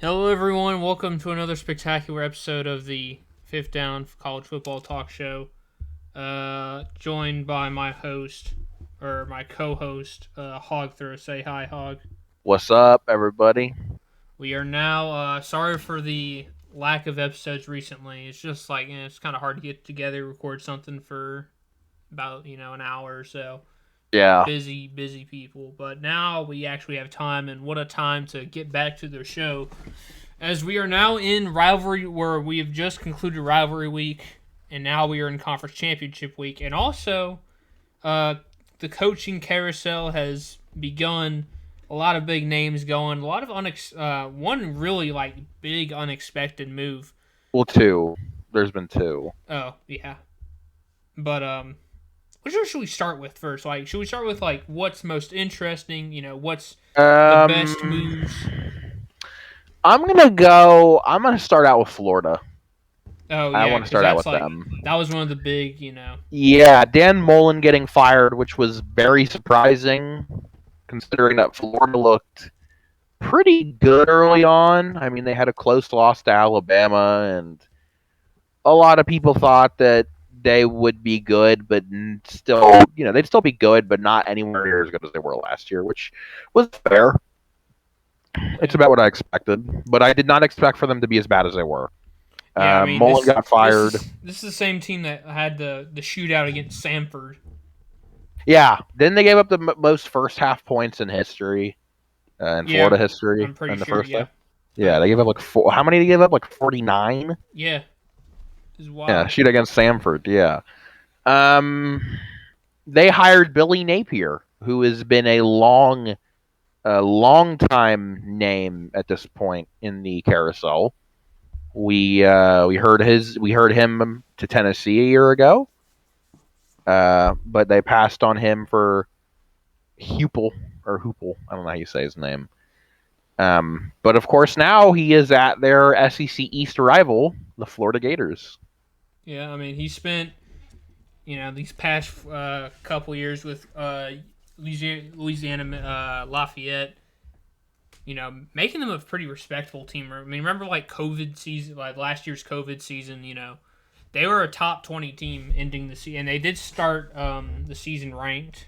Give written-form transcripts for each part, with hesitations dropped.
Hello, everyone. Welcome to another spectacular episode of the Fifth Down College Football Talk Show. Joined by my co-host, Hog Throw. Say hi, Hog. What's up, everybody? We are now, sorry for the lack of episodes recently. It's just like, it's kind of hard to get together, record something for about, an hour or so. Yeah. Busy people. But now we actually have time, and what a time to get back to the show. As we are now in rivalry, where we have just concluded rivalry week, and now we are in conference championship week, and also the coaching carousel has begun. A lot of big names going. A lot of one really big unexpected move. Well, two. There's been two. Oh yeah, but which one should we start with first? Should we start with what's most interesting? What's the best moves? I'm gonna start out with Florida. Oh yeah, I want to start out with them. That was one of the big, Yeah, Dan Mullen getting fired, which was very surprising, considering that Florida looked pretty good early on. I mean, they had a close loss to Alabama, and a lot of people thought that they would be good, but still, they'd still be good, but not anywhere near as good as they were last year, which was fair. It's about what I expected, but I did not expect for them to be as bad as they were. Yeah, I mean, Mullen got fired. This is the same team that had the shootout against Samford. Yeah, then they gave up the most first half points in history, in Florida history. I'm pretty in the sure. First half. Yeah, they gave up how many did they give up? 49. Yeah, is wild. Yeah, shoot against Samford. Yeah. They hired Billy Napier, who has been a long time name at this point in the carousel. We heard him to Tennessee a year ago, but they passed on him for Hupel. I don't know how you say his name. But of course now he is at their SEC East rival, the Florida Gators. Yeah, I mean he spent these past couple years with Louisiana Lafayette, making them a pretty respectable team. I mean, remember COVID season, last year's COVID season, they were a top 20 team ending the season, and they did start the season ranked.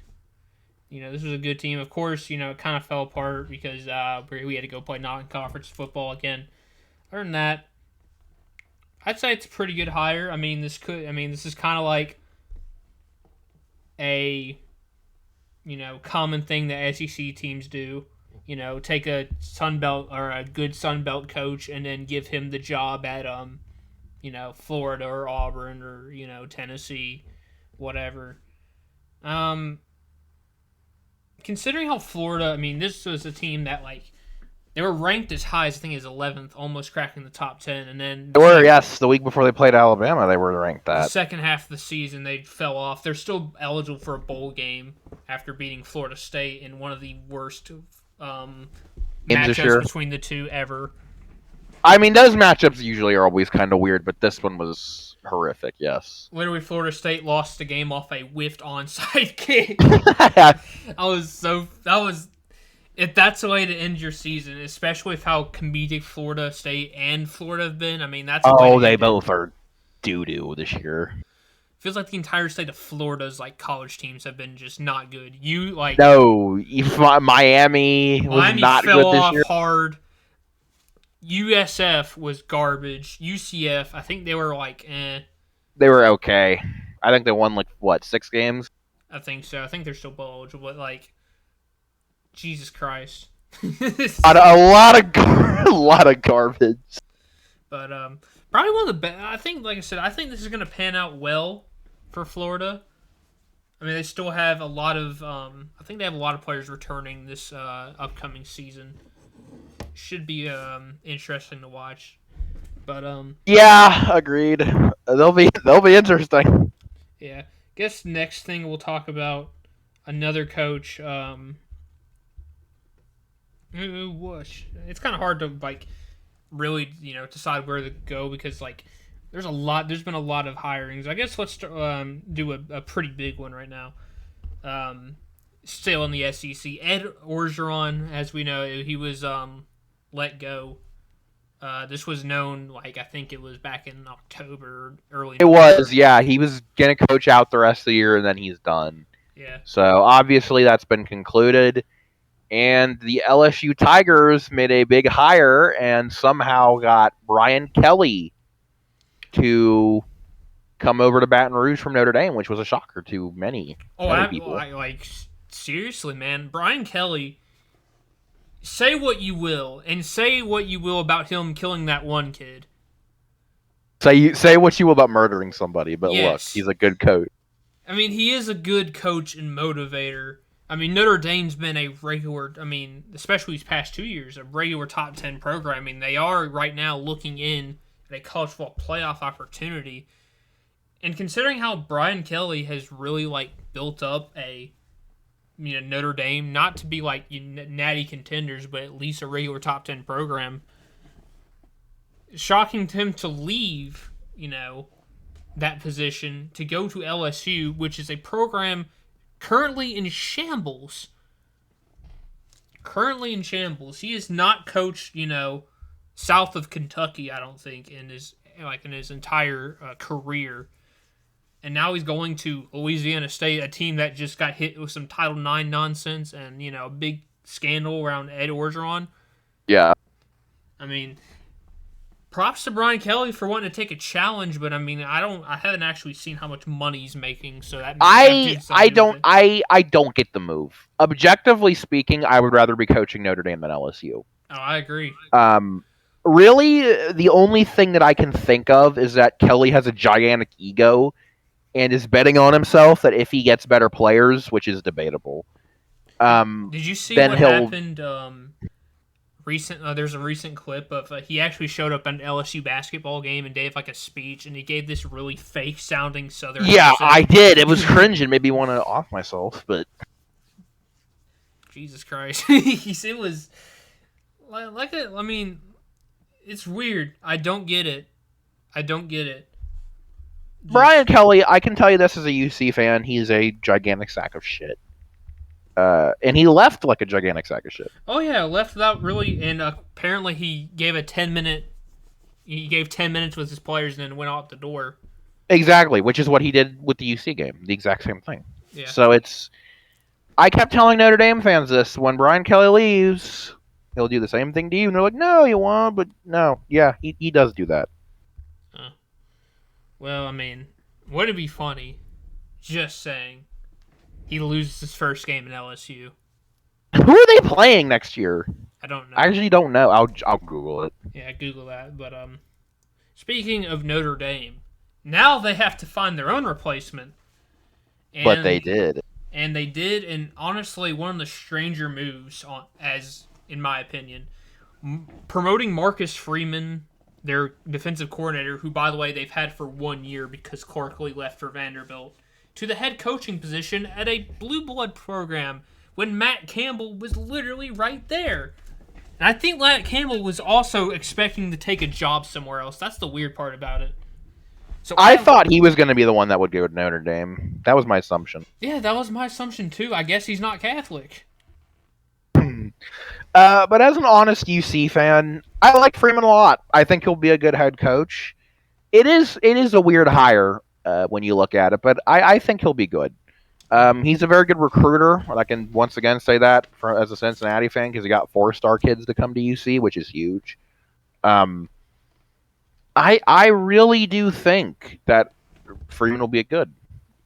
This was a good team. Of course, it kind of fell apart because we had to go play non-conference football again. Other than that, I'd say it's a pretty good hire. I mean, this is kind of like a common thing that SEC teams do. Take a Sunbelt or a good Sunbelt coach and then give him the job at Florida or Auburn or Tennessee, whatever. Considering how Florida, I mean, this was a team that they were ranked as high as I think as 11th, almost cracking the top 10, and then they were, yes, the week before they played Alabama, they were ranked that. The second half of the season, they fell off. They're still eligible for a bowl game after beating Florida State in one of the worst matchups between the two ever. I mean, those matchups usually are always kind of weird, but this one was horrific, yes. Literally, Florida State lost the game off a whiffed onside kick. If that's the way to end your season, especially with how comedic Florida State and Florida have been, I mean, that's they both are doo-doo this year. Feels like the entire state of Florida's college teams have been just not good. Miami was not fell good this off year. Hard. USF was garbage. UCF, I think they were They were okay. I think they won 6 games. I think so. I think they're still bowl eligible, but Jesus Christ. a lot of garbage. But probably one of the best. I think, like I said, I think this is going to pan out well for Florida. I mean, they still have a lot of. I think they have a lot of players returning this upcoming season. Should be interesting to watch. But yeah, agreed. They'll be interesting. Yeah, guess next thing we'll talk about another coach. It's kind of hard to really decide where to go because there's been a lot of hirings. I guess let's do a pretty big one right now. Still in the SEC, Ed Orgeron, as we know, he was let go This was known, like, I think it was back in October, early It November. was, yeah. He was gonna coach out the rest of the year, and then he's done. Yeah. So obviously that's been concluded. And the LSU Tigers made a big hire and somehow got Brian Kelly to come over to Baton Rouge from Notre Dame, which was a shocker to many, Oh, many people. like, seriously, man. Brian Kelly, say what you will, and say what you will about him killing that one kid. Say what you will about murdering somebody, but look, Yes. he's a good coach. I mean, he is a good coach and motivator. I mean, Notre Dame's been a regular, I mean, especially these past 2 years, a regular top 10 program. I mean, they are right now looking in at a college football playoff opportunity. And considering how Brian Kelly has really, like, built up a, Notre Dame, not to be like natty contenders, but at least a regular top 10 program, shocking to him to leave, that position to go to LSU, which is a program currently in shambles. Currently in shambles. He has not coached, south of Kentucky, I don't think, in his entire career. And now he's going to Louisiana State, a team that just got hit with some Title IX nonsense and, a big scandal around Ed Orgeron. Yeah. I mean, props to Brian Kelly for wanting to take a challenge, but I mean, I haven't actually seen how much money he's making, so that I don't get the move. Objectively speaking, I would rather be coaching Notre Dame than LSU. Oh, I agree. Really, the only thing that I can think of is that Kelly has a gigantic ego and is betting on himself that if he gets better players, which is debatable, did you see what happened? There's a recent clip of he actually showed up at an LSU basketball game and gave like a speech, and he gave this really fake sounding Southern. Yeah, accent. I did. It was cringe and made me want to off myself, but Jesus Christ, it was like I mean, it's weird. I don't get it. Brian Kelly, I can tell you this as a UC fan, he's a gigantic sack of shit. And he left like a gigantic sack of shit. Oh yeah, left without really, and apparently he gave 10 minutes with his players and then went out the door. Exactly, which is what he did with the UC game, the exact same thing. Yeah. So I kept telling Notre Dame fans this, when Brian Kelly leaves, he'll do the same thing to you, and they're like, no, he won't, but no, yeah, he does do that. Well, I mean, would it be funny, just saying, he loses his first game in LSU? Who are they playing next year? I don't know. I actually don't know. I'll Google it. Yeah, Google that. But speaking of Notre Dame, now they have to find their own replacement. But they did. And they did, and honestly, one of the stranger moves, as in my opinion, promoting Marcus Freeman, their defensive coordinator, who, by the way, they've had for 1 year because Clarkley left for Vanderbilt, to the head coaching position at a blue blood program when Matt Campbell was literally right there. And I think Matt Campbell was also expecting to take a job somewhere else. That's the weird part about it. So I thought he was going to be the one that would go to Notre Dame. That was my assumption. Yeah, that was my assumption too. I guess he's not Catholic. But as an honest UC fan, I like Freeman a lot. I think he'll be a good head coach. It is a weird hire when you look at it, but I think he'll be good. He's a very good recruiter. I can once again say that as a Cincinnati fan because he got 4-star kids to come to UC, which is huge. I really do think that Freeman will be a good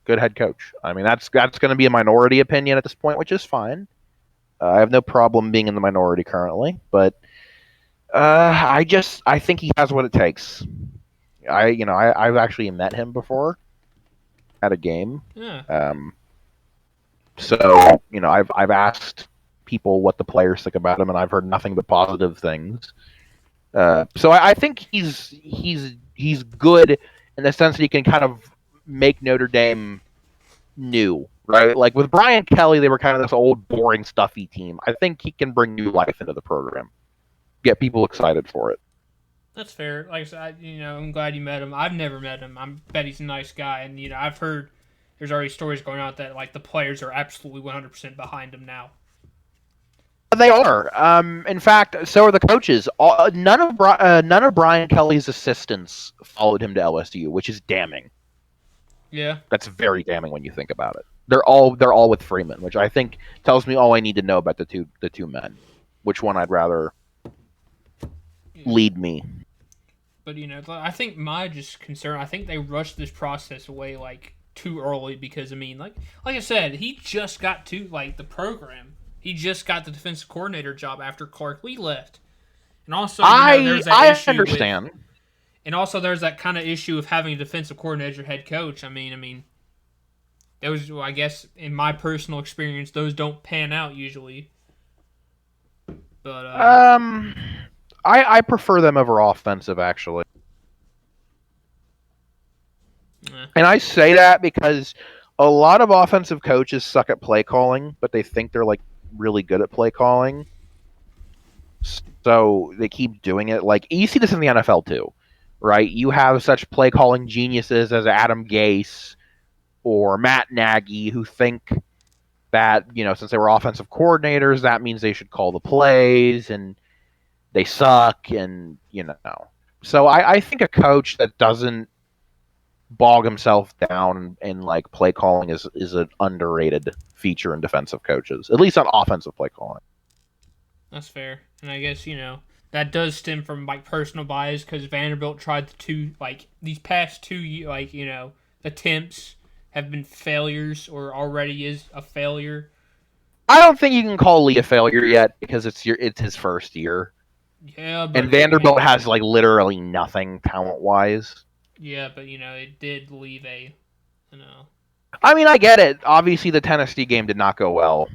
head coach. I mean, that's going to be a minority opinion at this point, which is fine. I have no problem being in the minority currently, but I think he has what it takes. I've actually met him before at a game. Yeah. So I've asked people what the players think about him, and I've heard nothing but positive things. So I think he's good in the sense that he can kind of make Notre Dame new, right? Like with Brian Kelly, they were kind of this old, boring, stuffy team. I think he can bring new life into the program, get people excited for it. That's fair. Like I said, I'm glad you met him. I've never met him. I bet he's a nice guy, and I've heard there's already stories going out that like the players are absolutely 100% behind him now. They are. In fact, so are the coaches. None of Brian Kelly's assistants followed him to LSU, which is damning. Yeah. That's very damning when you think about it. They're all with Freeman, which I think tells me all I need to know about the two men. Which one I'd rather Yeah. lead me? But I think my just concern. I think they rushed this process away too early because like I said, he just got to the program. He just got the defensive coordinator job after Clark Lee left, and also there's that I issue understand. and also there's that kind of issue of having a defensive coordinator head coach. I mean, those I guess in my personal experience, those don't pan out usually. But I prefer them over offensive actually. And I say that because a lot of offensive coaches suck at play calling, but they think they're really good at play calling. So they keep doing it. You see this in the NFL too, right? You have such play calling geniuses as Adam Gase or Matt Nagy who think that, since they were offensive coordinators, that means they should call the plays and they suck and. So I think a coach that doesn't bog himself down in play calling is an underrated feature in defensive coaches, at least on offensive play calling. that's fair, and I guess that does stem from personal bias because Vanderbilt tried these past two attempts have been failures or already is a failure. I don't think you can call Lee a failure yet because it's his first year. Yeah, but And Vanderbilt has literally nothing talent wise. Yeah, but it did leave a. I mean, I get it. Obviously, the Tennessee game did not go well.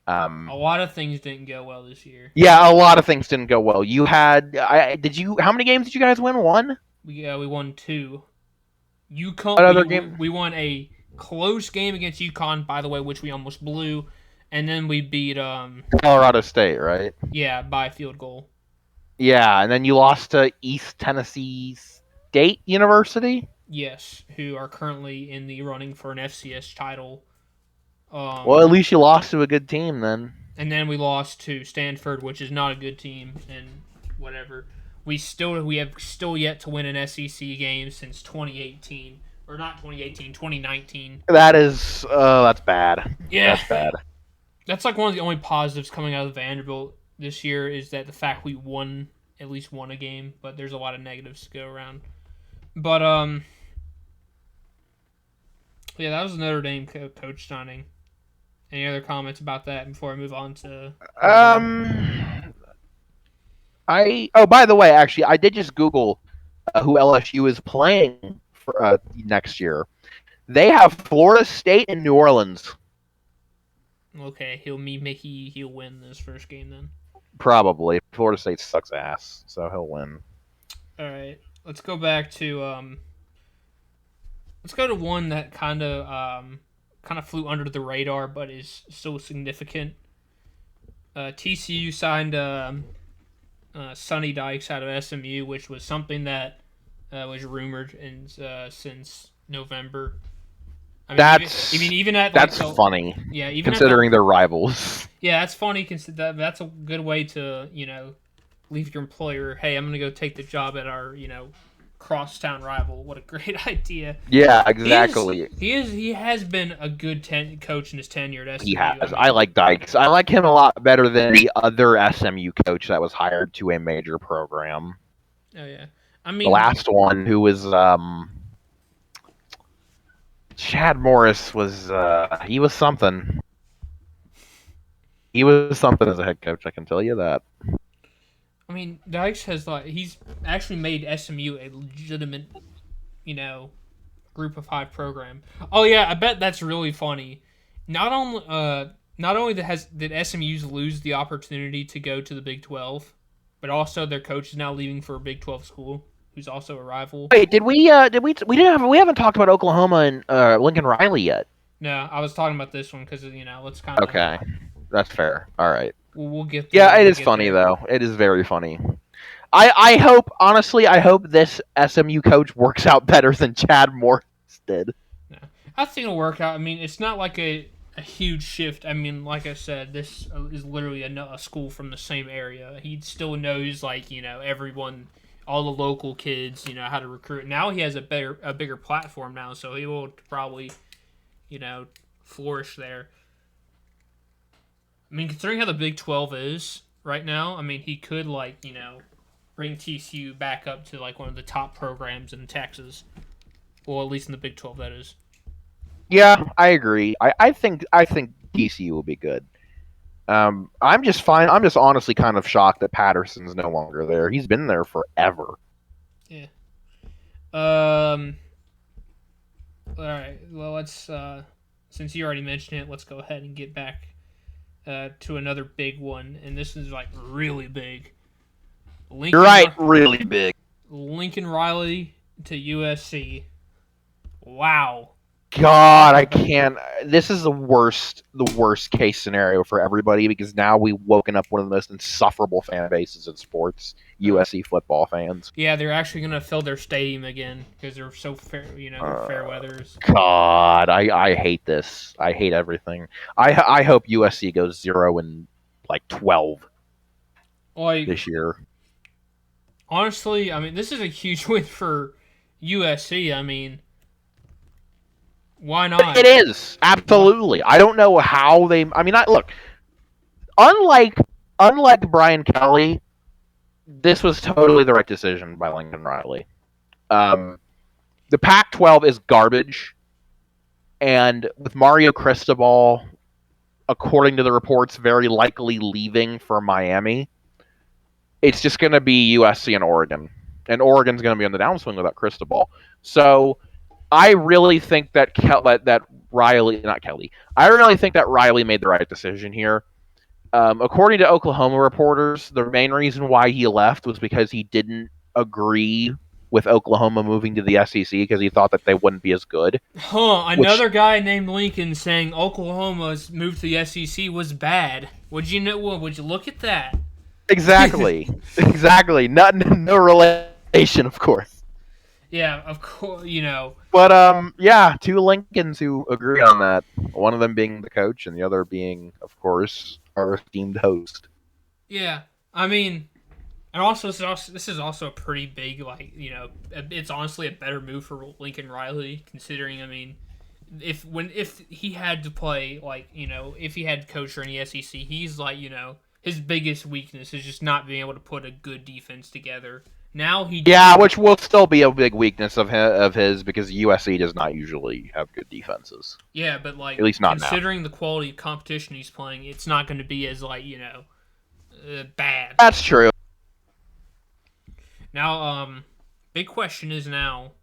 A lot of things didn't go well this year. Yeah, a lot of things didn't go well. You had, how many games did you guys win? One? We won two. UConn. What other game? We won a close game against UConn, by the way, which we almost blew, and then we beat Colorado State, right? Yeah, by a field goal. Yeah, and then you lost to East Tennessee State University. Yes, who are currently in the running for an FCS title. Well, at least you lost to a good team then. And then we lost to Stanford, which is not a good team, and whatever. We have still yet to win an SEC game since 2018, or not 2018, 2019. That's bad. Yeah, that's bad. That's one of the only positives coming out of Vanderbilt this year is that the fact we at least won a game, but there's a lot of negatives to go around. But yeah, that was Notre Dame coach signing. Any other comments about that before I move on to? By the way, actually, I did just Google who LSU is playing for next year. They have Florida State and New Orleans. Okay, he'll win this first game then. Probably. Florida State sucks ass, so he'll win. All right, let's go back to let's go to one that kind of flew under the radar, but is still significant. TCU signed Sonny Dykes out of SMU, which was something that was rumored since November. I mean, even at that's funny. Yeah, even considering they're rivals. Yeah, that's funny. That's a good way to leave your employer. Hey, I'm gonna go take the job at our crosstown rival. What a great idea. Yeah, exactly. He has been a good coach in his tenure at SMU. He has. I like Dykes. I like him a lot better than the other SMU coach that was hired to a major program. Oh yeah, I mean the last one who was Chad Morris was he was something. He was something as a head coach. I can tell you that. I mean, Dykes has he's actually made SMU a legitimate, group of 5 program. Oh yeah, I bet that's really funny. Not only did SMU's lose the opportunity to go to the Big 12, but also their coach is now leaving for a Big 12 school, who's also a rival. Wait, we haven't talked about Oklahoma and Lincoln Riley yet. No, I was talking about this one because let's kind of. Okay, that's fair. All right. We'll get there. Yeah, it is funny though. It is very funny. I hope this SMU coach works out better than Chad Morris did. No, I think it'll work out. I mean, it's not like a huge shift. I mean, like I said, this is literally a school from the same area. He still knows, like, everyone, all the local kids, how to recruit. Now he has a bigger platform now, so he will probably, flourish there. I mean, considering how the Big 12 is right now, I mean, he could, like, bring TCU back up to, like, one of the top programs in Texas. Well, at least in the Big 12, that is. Yeah, I agree. I think TCU will be good. I'm just fine. I'm just honestly kind of shocked that Patterson's no longer there. He's been there forever. Yeah. All right. Well, let's since you already mentioned it, let's go ahead and get back to another big one, and this is like really big. You're right, really big. Lincoln Riley to USC. Wow. God, I can't. This is the worst case scenario for everybody because now we've woken up one of the most insufferable fan bases in sports, USC football fans. Yeah, they're actually gonna fill their stadium again because they're so fair, fair weathers. God, I hate this. I hate everything. I hope USC goes 0-12 this year. Honestly, I mean, this is a huge win for USC. I mean, why not? It is absolutely. I don't know how they. I mean, look. Unlike Brian Kelly, this was totally the right decision by Lincoln Riley. The Pac-12 is garbage, and with Mario Cristobal, according to the reports, very likely leaving for Miami, it's just going to be USC and Oregon, and Oregon's going to be on the downswing without Cristobal. So I really think that Riley, not Kelly, I really think that Riley made the right decision here. According to Oklahoma reporters, the main reason why he left was because he didn't agree with Oklahoma moving to the SEC because he thought that they wouldn't be as good. Another guy named Lincoln saying Oklahoma's move to the SEC was bad. Would you look at that? Exactly. Exactly. No relation, of course. Yeah, of course, But yeah, two Lincolns who agree on that. One of them being the coach, and the other being, of course, our esteemed host. Yeah, I mean, and also this is also a pretty big, like, it's honestly a better move for Lincoln Riley, considering, I mean, if he had to play, like, if he had to coach for any SEC, he's like, his biggest weakness is just not being able to put a good defense together. Now which will still be a big weakness of his because USC does not usually have good defenses. Yeah, but like at least not considering now. the quality of competition he's playing, it's not going to be as like bad. That's true. Now, big question is now,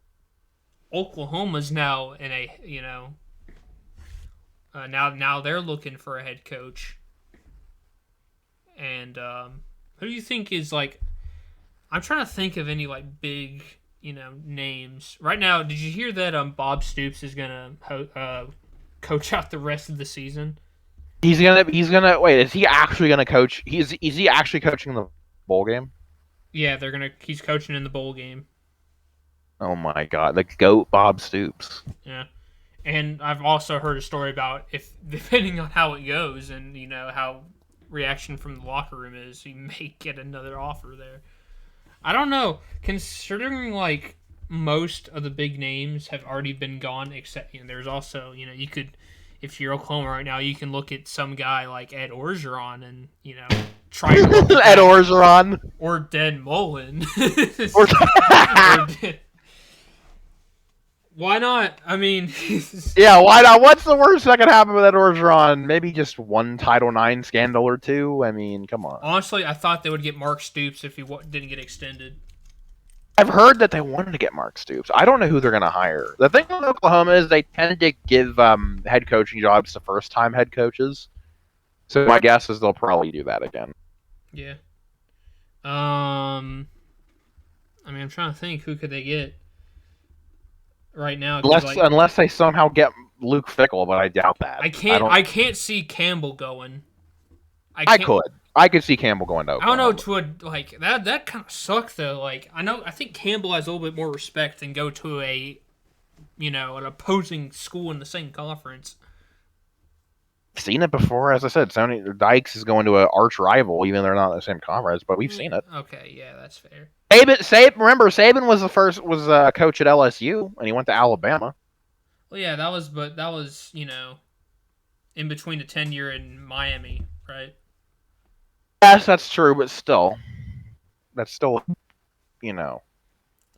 Oklahoma's now in a now they're looking for a head coach, and who do you think is like? I'm trying to think of any like big, names right now. Did you hear that Bob Stoops is gonna coach out the rest of the season? He's gonna wait. Is he actually gonna coach? Is he actually coaching the bowl game? Yeah, he's coaching in the bowl game. Oh my God, the GOAT Bob Stoops. Yeah, and I've also heard a story about if depending on how it goes and how reaction from the locker room is, he may get another offer there. I don't know. Considering like most of the big names have already been gone, except there's also you could, if you're Oklahoma right now, you can look at some guy like Ed Orgeron and try to Ed Orgeron or Dan Mullen. Why not? I mean, yeah, why not? What's the worst that could happen with Ed Orgeron? Maybe just one Title IX scandal or two. I mean, come on. Honestly, I thought they would get Mark Stoops if he didn't get extended. I've heard that they wanted to get Mark Stoops. I don't know who they're going to hire. The thing with Oklahoma is they tend to give head coaching jobs to first-time head coaches. So my guess is they'll probably do that again. Yeah. I mean, I'm trying to think, who could they get right now? Unless they somehow get Luke Fickell, but I doubt that. I can't see Campbell going. I could see Campbell going to Oklahoma. I don't know, that kind of sucks though. Like I think Campbell has a little bit more respect than go to an opposing school in the same conference. seen it before. As I said, Sony Dykes is going to an arch rival, even though they're not in the same conference. But we've seen it. Okay, yeah, that's fair. Remember, Saban was the first coach at LSU, and he went to Alabama. Well, yeah, that was in between the tenure in Miami, right? Yes, that's true, but that's still, you know,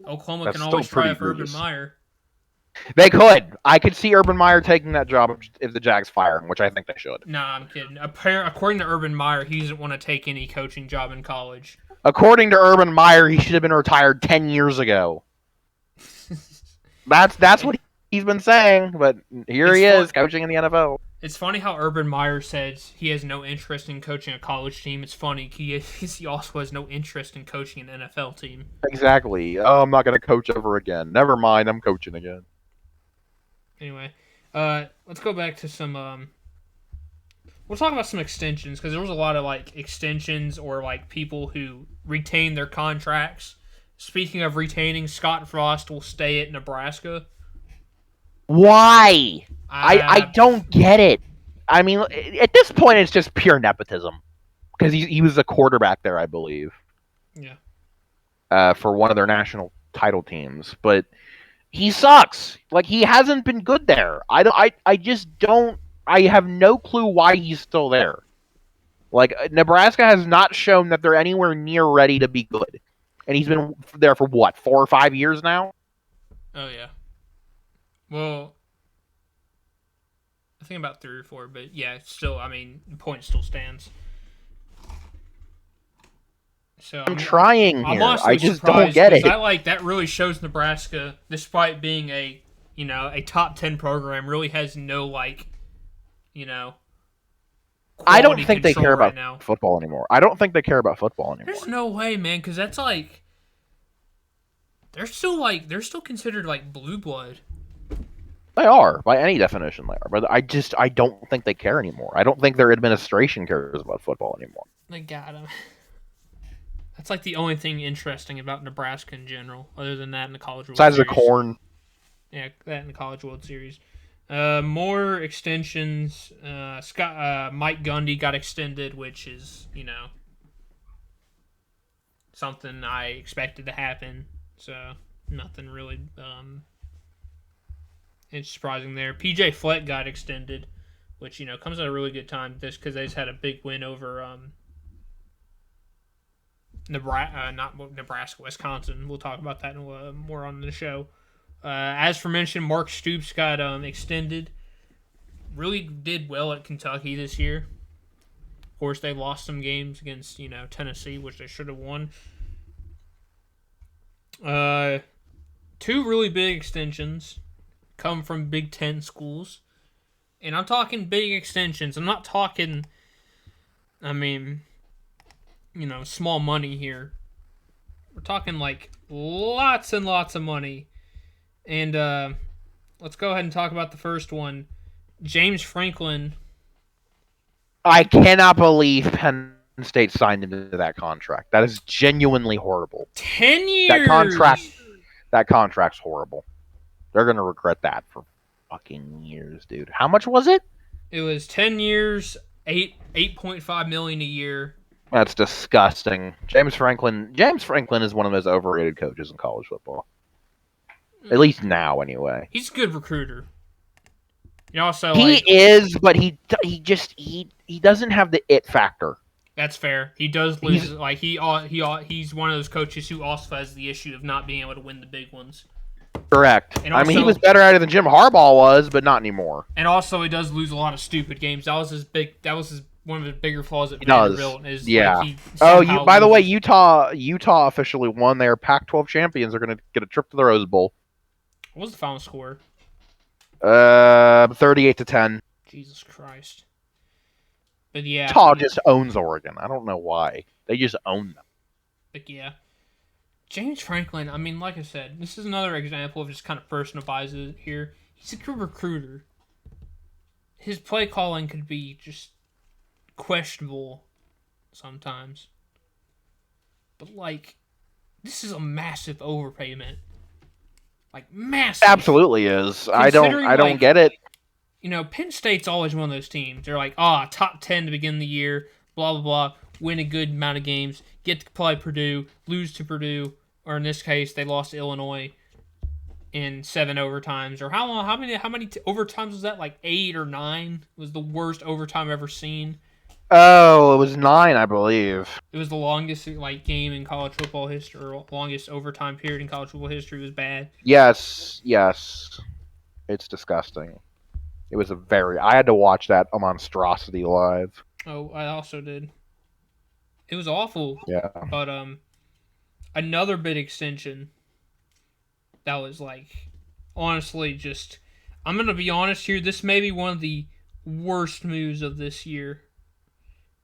Oklahoma that's can still always try pretty if Urban egregious. Meyer. They could. I could see Urban Meyer taking that job if the Jags fire him, which I think they should. Nah, I'm kidding. According to Urban Meyer, he doesn't want to take any coaching job in college. According to Urban Meyer, he should have been retired 10 years ago. That's what he's been saying, but here he is, coaching in the NFL. It's funny how Urban Meyer says he has no interest in coaching a college team. It's funny he also has no interest in coaching an NFL team. Exactly. Oh, I'm not going to coach ever again. Never mind, I'm coaching again. Anyway, let's go back to some. We'll talk about some extensions because there was a lot of extensions or people who retain their contracts. Speaking of retaining, Scott Frost will stay at Nebraska. Why? I don't get it. I mean, at this point, it's just pure nepotism because he was a quarterback there, I believe. Yeah. For one of their national title teams, but he sucks. He hasn't been good there. I just don't. I have no clue why he's still there. Nebraska has not shown that they're anywhere near ready to be good, and he's been there for what, 4 or 5 years now. Oh yeah. Well, I think about 3 or 4, but yeah, still, I mean, the point still stands. So I'm trying here. I just don't get it. That really shows Nebraska, despite being a top 10 program, really has no I don't think they care about football anymore. There's no way, man, because that's they're still considered blue blood. They are, by any definition they are. But I don't think they care anymore. I don't think their administration cares about football anymore. They got him. That's the only thing interesting about Nebraska in general, other than that in the College World Series. Besides the corn. Yeah, that in the College World Series. More extensions. Mike Gundy got extended, which is, something I expected to happen. So, nothing really it's surprising there. PJ Fleck got extended, which, comes at a really good time just because they just had a big win over Nebraska, Wisconsin. We'll talk about that more on the show. As for mentioned, Mark Stoops got extended. Really did well at Kentucky this year. Of course, they lost some games against Tennessee, which they should have won. 2 really big extensions come from Big Ten schools, and I'm talking big extensions. I'm not talking. Small money here. We're talking lots and lots of money. And let's go ahead and talk about the first one. James Franklin. I cannot believe Penn State signed into that contract. That is genuinely horrible. 10 years. That contract's horrible. They're going to regret that for fucking years, dude. How much was it? It was 10 years, $8.5 million a year. That's disgusting. James Franklin is one of the most overrated coaches in college football. At least now, anyway. He's a good recruiter. He is, but he doesn't have the it factor. That's fair. He does lose. He's one of those coaches who also has the issue of not being able to win the big ones. Correct. Also, he was better at it than Jim Harbaugh was, but not anymore. And also, he does lose a lot of stupid games. That was one of his bigger flaws at Vanderbilt. By the way, Utah officially won. They are Pac-12 champions. They're going to get a trip to the Rose Bowl. What was the final score? 38-10. Jesus Christ. But yeah, Utah just owns Oregon. I don't know why. They just own them. But yeah. James Franklin, like I said, this is another example of just kind of personal bias here. He's a good recruiter. His play calling could be just questionable sometimes. But this is a massive overpayment. Massive. Absolutely is. I don't get it. Penn State's always one of those teams. They're like, top 10 to begin the year, blah, blah, blah, win a good amount of games, get to play Purdue, lose to Purdue, or in this case, they lost to Illinois in 7 overtimes. Or how many overtimes was that? Like 8 or 9 was the worst overtime ever seen. Oh, it was 9, I believe. It was the longest game in college football history, or longest overtime period in college football history. It was bad. Yes. It's disgusting. It was I had to watch that monstrosity live. Oh, I also did. It was awful. Yeah. But another big extension that was honestly just, I'm gonna be honest here, this may be one of the worst moves of this year.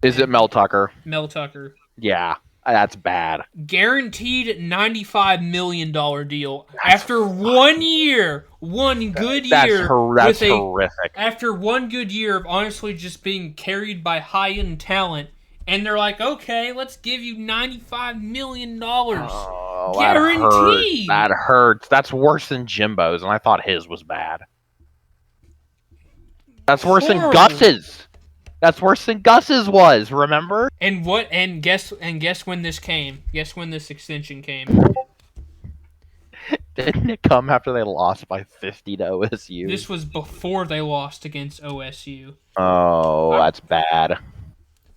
Is it Mel Tucker? Mel Tucker. Yeah, that's bad. Guaranteed $95 million deal after 1 year, one good year. That's horrific. After 1 good year of honestly just being carried by high-end talent, and they're like, okay, let's give you $95 million. Oh, guaranteed. That hurts. That's worse than Jimbo's, and I thought his was bad. That's worse than Gus's. That's worse than Gus's was, remember? And guess when this came? Guess when this extension came? Didn't it come after they lost by 50 to OSU? This was before they lost against OSU. Oh, that's bad.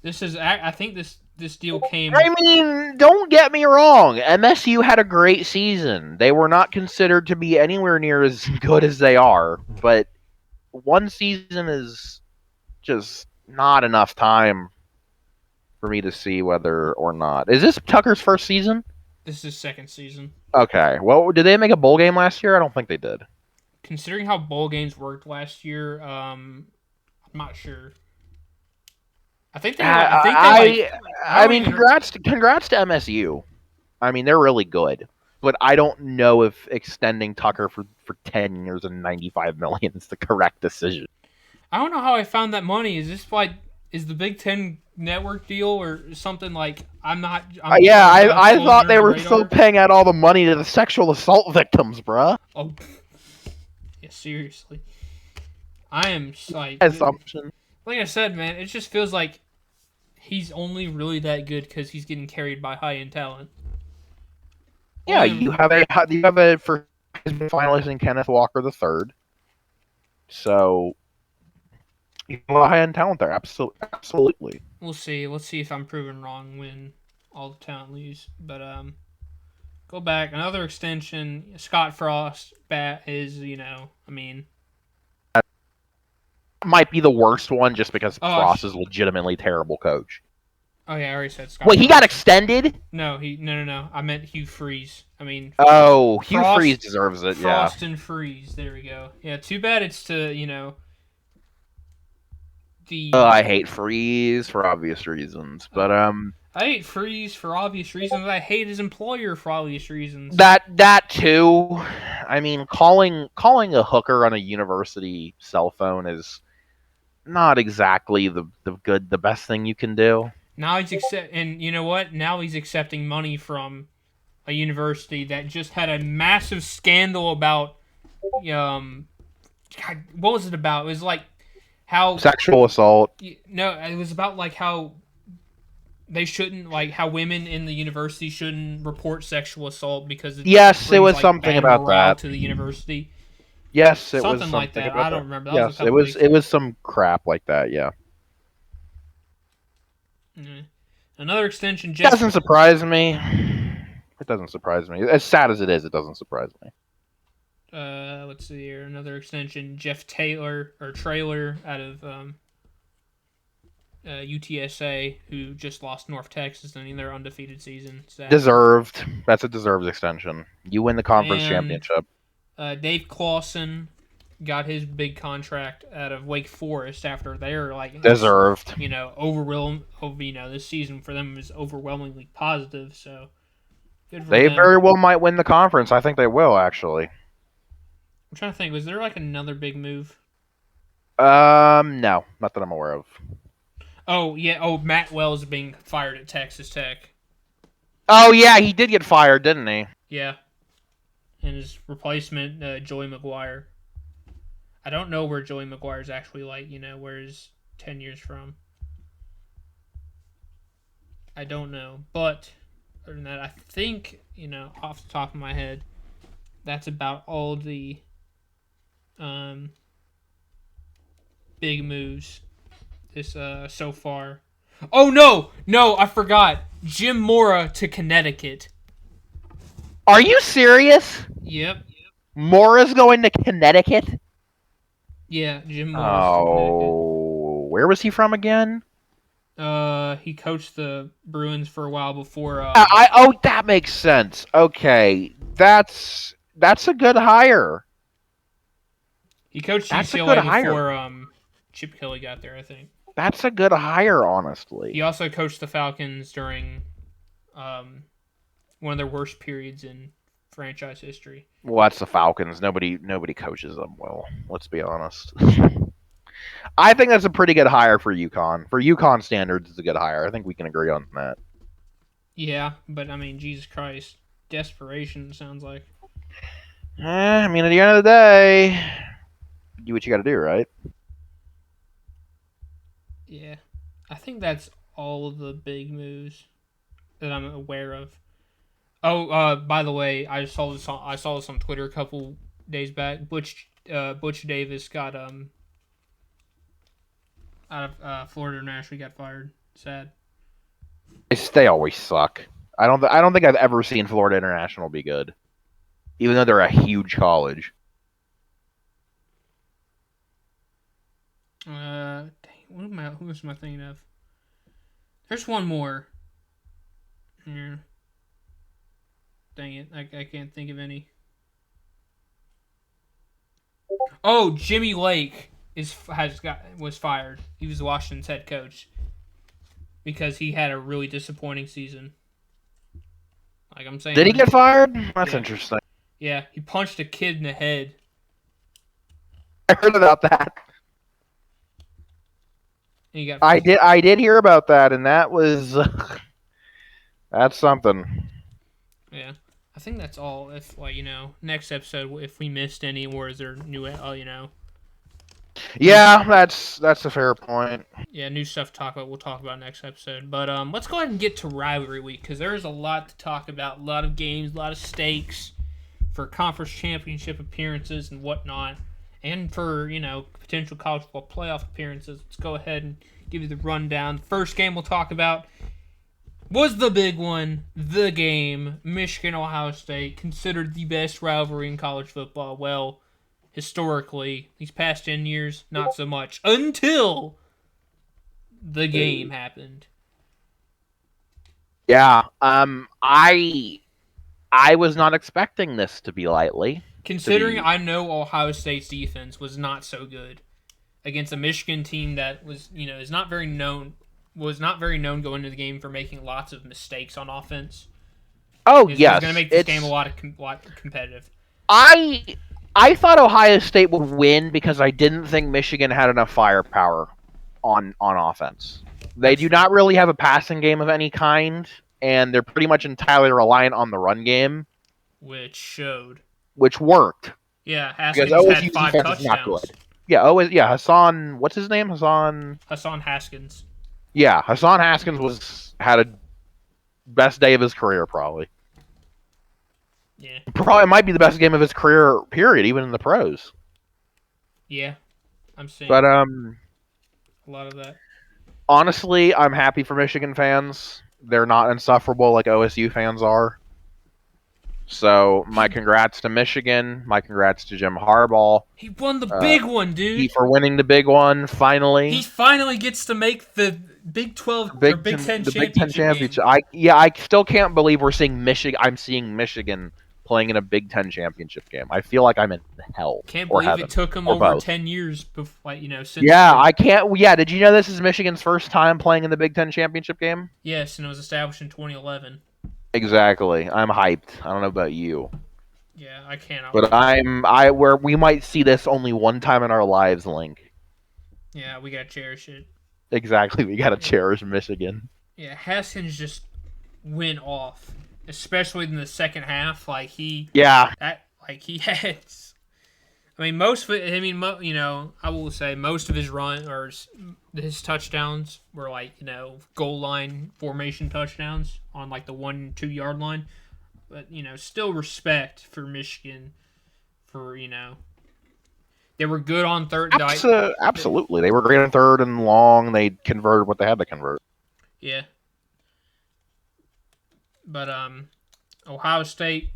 I think this deal came... I mean, don't get me wrong. MSU had a great season. They were not considered to be anywhere near as good as they are, but one season is just not enough time for me to see whether or not. Is this Tucker's first season? This is his second season. Okay. Well, did they make a bowl game last year? I don't think they did. Considering how bowl games worked last year, I'm not sure. I think they. I mean, congrats to MSU. I mean, they're really good, but I don't know if extending Tucker for 10 years and $95 million is the correct decision. I don't know how I found that money. Is this is the Big Ten network deal or something like? I thought they were still paying out all the money to the sexual assault victims, bruh. Oh, yeah, seriously. I am assumption. Like I said, man, it just feels like he's only really that good because he's getting carried by high-end talent. Yeah, you have a first finalist in Kenneth Walker III. So you have a high-end talent there, absolutely. We'll see. Let's see if I'm proven wrong when all the talent leaves. But go back, another extension. Scott Frost is, might be the worst one just because Frost is a legitimately terrible coach. Oh yeah, I already said Scott. Wait, he got extended? No. I meant Hugh Freeze. Hugh Freeze deserves it. Frost and Freeze. There we go. Yeah, too bad it's to I hate Freeze for obvious reasons, but I hate Freeze for obvious reasons. I hate his employer for obvious reasons. That too. I mean, calling a hooker on a university cell phone is not exactly the best thing you can do. Now and you know what? Now he's accepting money from a university that just had a massive scandal about God, what was it about? It was like how sexual assault. No, it was about how they shouldn't how women in the university shouldn't report sexual assault because it was something about that to the university. Yes, it was something like that. I don't remember. Yes, it was some crap like that. Yeah. Another extension. Doesn't surprise me. It doesn't surprise me. As sad as it is, it doesn't surprise me. Let's see here. Another extension. Jeff Trailer out of UTSA, who just lost North Texas in their undefeated season. Sad. Deserved. That's a deserved extension. You win the conference championship. Dave Clawson got his big contract out of Wake Forest after they're deserved. Overwhelmed. This season for them is overwhelmingly positive. So good for they them. Very well might win the conference. I think they will actually. I'm trying to think. Was there another big move? No, not that I'm aware of. Oh yeah. Oh, Matt Wells being fired at Texas Tech. Oh yeah, he did get fired, didn't he? Yeah. And his replacement, Joey McGuire. I don't know where Joey McGuire's actually where he's 10 years from. I don't know, but other than that, I think off the top of my head, that's about all the um, big moves this so far. Oh no, I forgot. Jim Mora to Connecticut. Are you serious? Yep. Mora's going to Connecticut? Yeah, Jim Mora's to Connecticut. Oh, where was he from again? He coached the Bruins for a while before. That makes sense. Okay, that's a good hire. He coached That's a UCLA good hire. before Chip Kelly got there, I think. That's a good hire, honestly. He also coached the Falcons during one of their worst periods in franchise history. Well, that's the Falcons. Nobody coaches them well. Let's be honest. I think that's a pretty good hire for UConn. For UConn standards, it's a good hire. I think we can agree on that. Yeah, but I mean, Jesus Christ, desperation sounds like. I mean, at the end of the day, do what you got to do, right? Yeah, I think that's all of the big moves that I'm aware of. Oh, by the way, I saw this on Twitter a couple days back. Butch Davis got out of Florida International, got fired. Sad. They always suck. I don't think I've ever seen Florida International be good, even though they're a huge college. Dang, who am I thinking of? There's one more. Here. Dang it, I can't think of any. Oh, Jimmy Lake was fired. He was Washington's head coach because he had a really disappointing season. Like I'm saying. Did he get fired? That's Yeah. interesting. Yeah, he punched a kid in the head. I heard about that. And he got. I did hear about that, and that was that's something. Yeah, I think that's all. If next episode, if we missed any, or is there new? Yeah, that's a fair point. Yeah, new stuff to talk about. We'll talk about next episode. But let's go ahead and get to rivalry week because there is a lot to talk about. A lot of games, a lot of stakes for conference championship appearances and whatnot, and for potential college football playoff appearances. Let's go ahead and give you the rundown. The first game we'll talk about was the big one, the game, Michigan-Ohio State, considered the best rivalry in college football. Well, historically, these past 10 years, not so much, until the game happened. Yeah, I was not expecting this to be lightly. Considering I know Ohio State's defense was not so good against a Michigan team that was, is not very known going into the game for making lots of mistakes on offense. Oh, It's yes. going to make this game a lot competitive. I thought Ohio State would win because I didn't think Michigan had enough firepower on offense. They do not really have a passing game of any kind, and they're pretty much entirely reliant on the run game, Which showed. which worked. Yeah, Haskins had 5 touchdowns. Hassan, what's his name? Hassan Haskins. Yeah, Hassan Haskins had a best day of his career, probably. Yeah. Probably might be the best game of his career, period, even in the pros. Yeah, I'm seeing But a lot of that. honestly, I'm happy for Michigan fans. They're not insufferable like OSU fans are. So my congrats to Michigan. My congrats to Jim Harbaugh. He won the big one, dude. For winning the big one, finally. He finally gets to make the Big 12 or Big 10 championship. I still can't believe we're seeing Michigan. I'm seeing Michigan playing in a Big 10 championship game. I feel like I'm in hell. Can't or believe heaven, it took him or over both. 10 years before, since. Yeah, I can't. Yeah, did you know this is Michigan's first time playing in the Big 10 championship game? Yes, and it was established in 2011. Exactly. I'm hyped. I don't know about you. Yeah, I cannot. But where we might see this only one time in our lives, Link. Yeah, we gotta cherish it. Exactly, we gotta cherish Michigan. Yeah, Haskins just went off, especially in the second half. He had I mean, most of it. I mean, I will say most of his his touchdowns were like goal line formation touchdowns on like the 1-2 yard line. But still respect for Michigan for they were good on third. Absolutely, they were great on third and long. They converted what they had to convert. Yeah. But Ohio State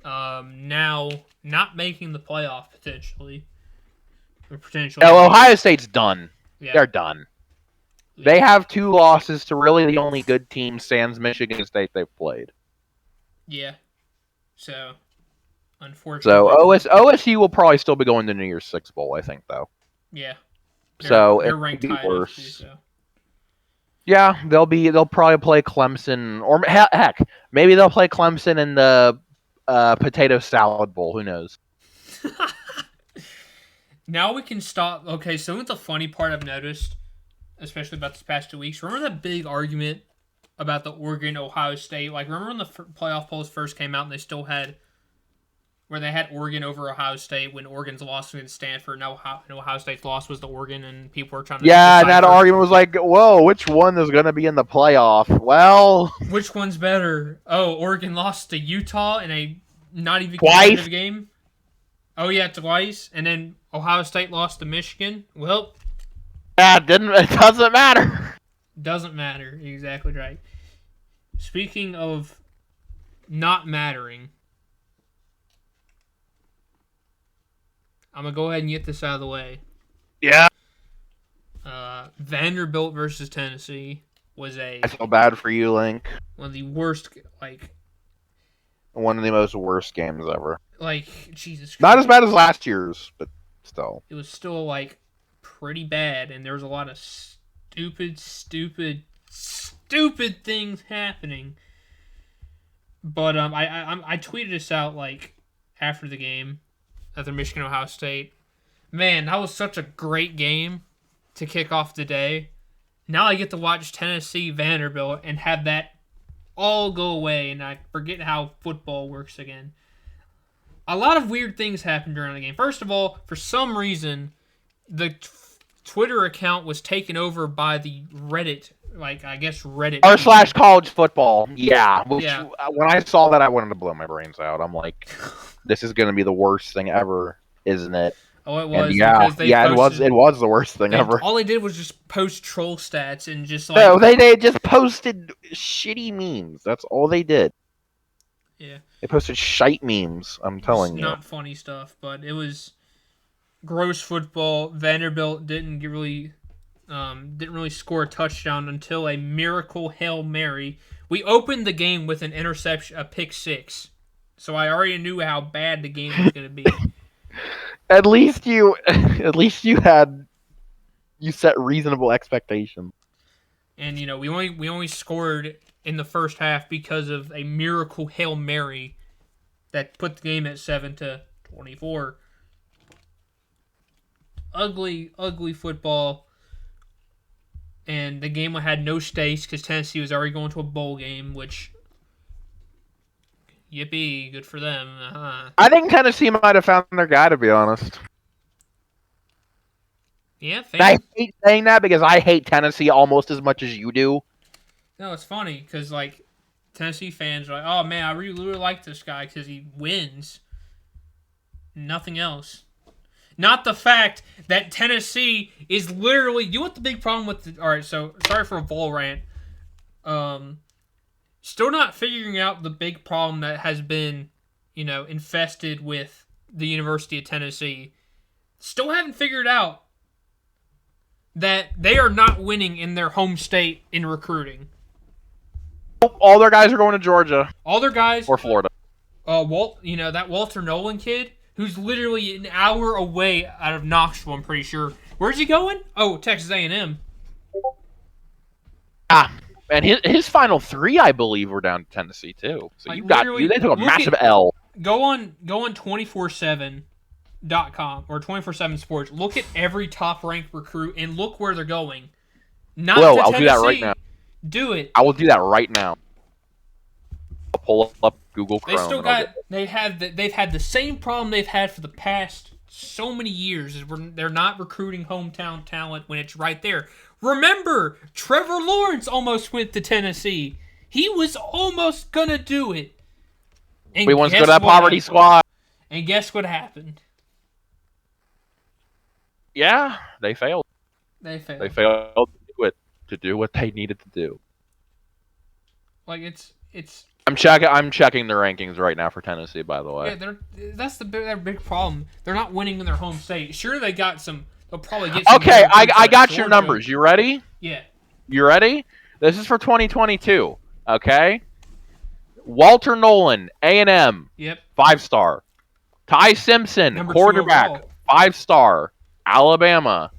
now not making the playoff potentially. No, Ohio State's done. Yeah. They're done. Yeah. They have 2 losses to really the only good team, sans Michigan State, they've played. Yeah. So, unfortunately. So OSU will probably still be going to New Year's Six Bowl, I think, though. Yeah. They're ranked high worse. Too, so. Yeah, they'll probably play Clemson, or heck, maybe they'll play Clemson in the potato salad bowl. Who knows? Now we can stop. Okay, so the funny part I've noticed, especially about this past 2 weeks, remember that big argument about the Oregon-Ohio State? Like, remember when the playoff polls first came out and they still had, where they had Oregon over Ohio State when Oregon's loss against Stanford and Ohio State's loss was to Oregon, and people were trying to and that argument was like, whoa, which one is going to be in the playoff? Well, which one's better? Oh, Oregon lost to Utah in a not even competitive game. Oh yeah, twice, and then Ohio State lost to Michigan. Well, it doesn't matter. Doesn't matter. Exactly right. Speaking of not mattering, I'm going to go ahead and get this out of the way. Yeah. Vanderbilt versus Tennessee was I feel bad for you, Link. One of the worst, one of the most worst games ever. Jesus Christ. Not as bad as last year's, but still. It was still, pretty bad, and there was a lot of stupid things happening. But I tweeted this out, after the game, after Michigan-Ohio State. Man, that was such a great game to kick off the day. Now I get to watch Tennessee-Vanderbilt and have that all go away, and I forget how football works again. A lot of weird things happened during the game. First of all, for some reason, the Twitter account was taken over by the Reddit, Reddit. r/college football. Yeah. When I saw that, I wanted to blow my brains out. I'm like, this is going to be the worst thing ever, isn't it? Oh, it was. It was the worst thing ever. All they did was just post troll stats and just No, they just posted shitty memes. That's all they did. Yeah. They posted shite memes. I'm telling you. Not funny stuff, but it was gross football. Vanderbilt didn't really score a touchdown until a miracle Hail Mary. We opened the game with an interception, a pick six. So I already knew how bad the game was going to be. At least you set reasonable expectations. And we only scored in the first half because of a miracle Hail Mary that put the game at 7-24. Ugly football. And the game had no stakes because Tennessee was already going to a bowl game, which, yippee, good for them. I think Tennessee might have found their guy, to be honest. Yeah, I hate saying that because I hate Tennessee almost as much as you do. No, it's funny because, Tennessee fans are like, oh, man, I really like this guy because he wins. Nothing else. Not the fact that Tennessee is literally... You know what the big problem with... Alright, so, sorry for a ball rant. Still not figuring out the big problem that has been, infested with the University of Tennessee. Still haven't figured out that they are not winning in their home state in recruiting. All their guys are going to Georgia. All their guys... Or Florida. That Walter Nolan kid... who's literally an hour away out of Knoxville, I'm pretty sure. Where's he going? Oh, Texas A&M. And his final 3, I believe, were down to Tennessee, too. So they took a massive L. Go on 247.com or 24/7 Sports. Look at every top-ranked recruit and look where they're going. I'll do that right now. Do it. I will do that right now. I'll pull up Google They Chrome, still and I'll got. get. They've had the same problem they've had for the past so many years. Is they're not recruiting hometown talent when it's right there. Remember, Trevor Lawrence almost went to Tennessee. He was almost gonna do it. And We want to go guess to that what poverty happened? squad. And guess what happened? Yeah, they failed. They failed. They failed to do what they needed to do. Like it's I'm checking the rankings right now for Tennessee. By the way. yeah. That's their big problem. They're not winning in their home state. Sure, they got some. They'll probably get. Some Okay, good recruits I like got Georgia. your numbers. You ready? Yeah. You ready? This is for 2022. Okay. Walter Nolan, A&M, Yep. 5-star. Ty Simpson, Number 2 quarterback, overall. 5-star. Alabama.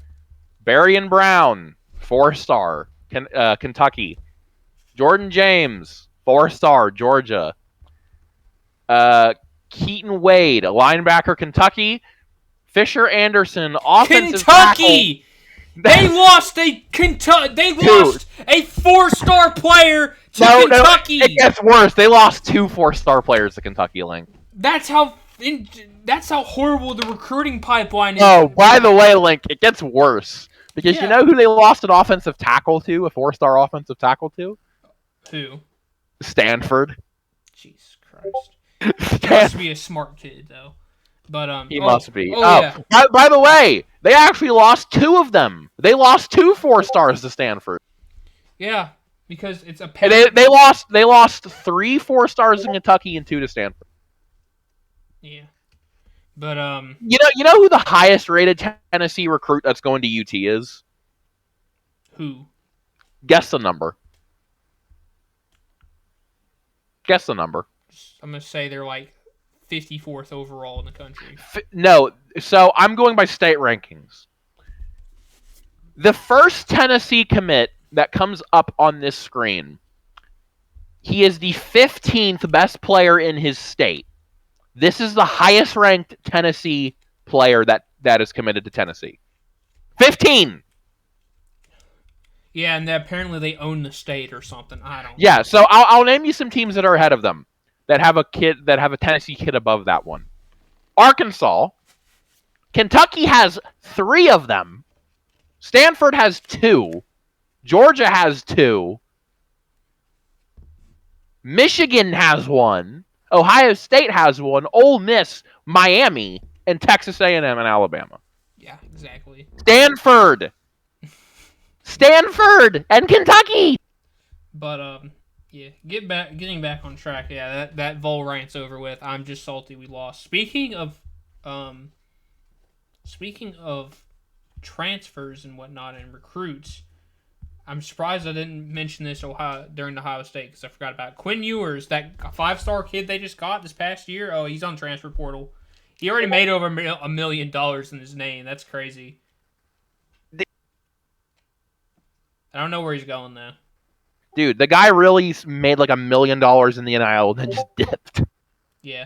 Berrien Brown, 4-star. Kentucky. Jordan James, 4-star. Georgia. Keaton Wade, linebacker, Kentucky. Fisher Anderson, offensive Kentucky. They lost a Kentucky. They lost a 4-star player to Kentucky. No, it gets worse. They lost 2 4-star players to Kentucky, Link. That's how horrible the recruiting pipeline is. Oh, by the way, Link, it gets worse. Because Yeah. you know who they lost an offensive tackle to, a 4-star offensive tackle to? Who? Stanford. Jesus Christ. He must be a smart kid, though. But He must be. Yeah. By the way, they actually lost 2 of them. They lost 2 4-stars to Stanford. Yeah, because it's a. And they lost 3 4-stars in Kentucky and 2 to Stanford. Yeah. But You know who the highest rated Tennessee recruit that's going to UT is? Who? Guess the number. Guess the number. I'm gonna say they're like 54th overall in the country. No, so I'm going by state rankings. The first Tennessee commit that comes up on this screen, he is the 15th best player in his state. This is the highest ranked Tennessee player that is committed to Tennessee. 15. Yeah, and apparently they own the state or something. I don't. Yeah, so I'll name you some teams that are ahead of them that have a Tennessee kid above that one. Arkansas. Kentucky has 3 of them. Stanford has 2. Georgia has 2. Michigan has 1. Ohio State has 1. Ole Miss, Miami, and Texas A&M and Alabama. Yeah, exactly. Stanford and Kentucky. But yeah, getting back on track. Yeah, that Vol rant's over with. I'm just salty we lost. Speaking of transfers and whatnot and recruits, I'm surprised I didn't mention this during the Ohio State because I forgot about it. Quinn Ewers, that 5-star kid they just got this past year. Oh, he's on transfer portal. He already made over $1 million in his name. That's crazy. I don't know where he's going though. Dude, the guy really made like $1 million in the NIL and then just dipped. Yeah.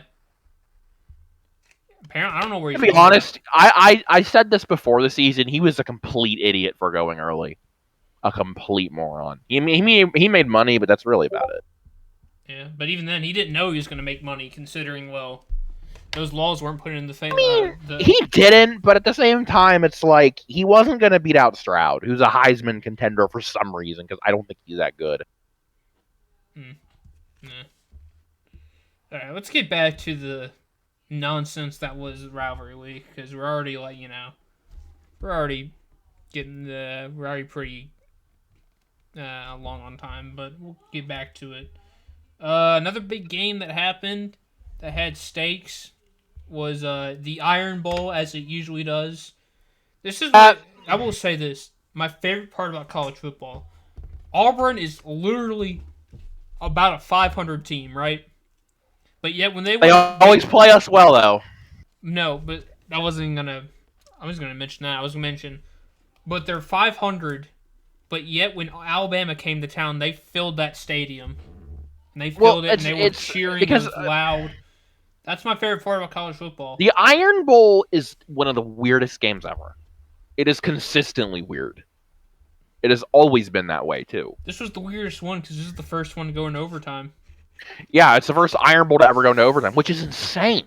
Apparently, I don't know where he's To be going. honest, I said this before the season. He was a complete idiot for going early. A complete moron. He made money, but that's really about it. Yeah, but even then, he didn't know he was going to make money, considering, well, those laws weren't put in the face. He didn't, but at the same time, it's like he wasn't going to beat out Stroud, who's a Heisman contender for some reason, because I don't think he's that good. Nah. All right, let's get back to the nonsense that was rivalry week, because we're already we're already pretty long on time, but we'll get back to it. Another big game that happened that had stakes was the Iron Bowl, as it usually does. This is I will say this. My favorite part about college football. Auburn is literally about a 500 team, right? But yet when they always play us well, though. No, but I was gonna mention that. I was gonna mention, but they're 500. But yet when Alabama came to town, they filled that stadium. And they filled it, and they were cheering. Because, it was loud. That's my favorite part about college football. The Iron Bowl is one of the weirdest games ever. It is consistently weird. It has always been that way, too. This was the weirdest one because this is the first one to go in overtime. Yeah, it's the first Iron Bowl to ever go into overtime, which is insane.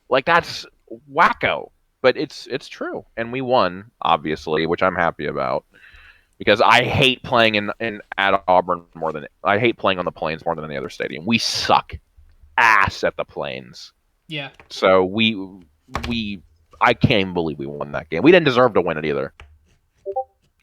Like that's wacko, but it's true, and we won obviously, which I'm happy about because I hate playing in at Auburn more than I hate playing on the Plains more than any other stadium. We suck ass at the Plains, Yeah. so we I can't even believe we won that game. We didn't deserve to win it either.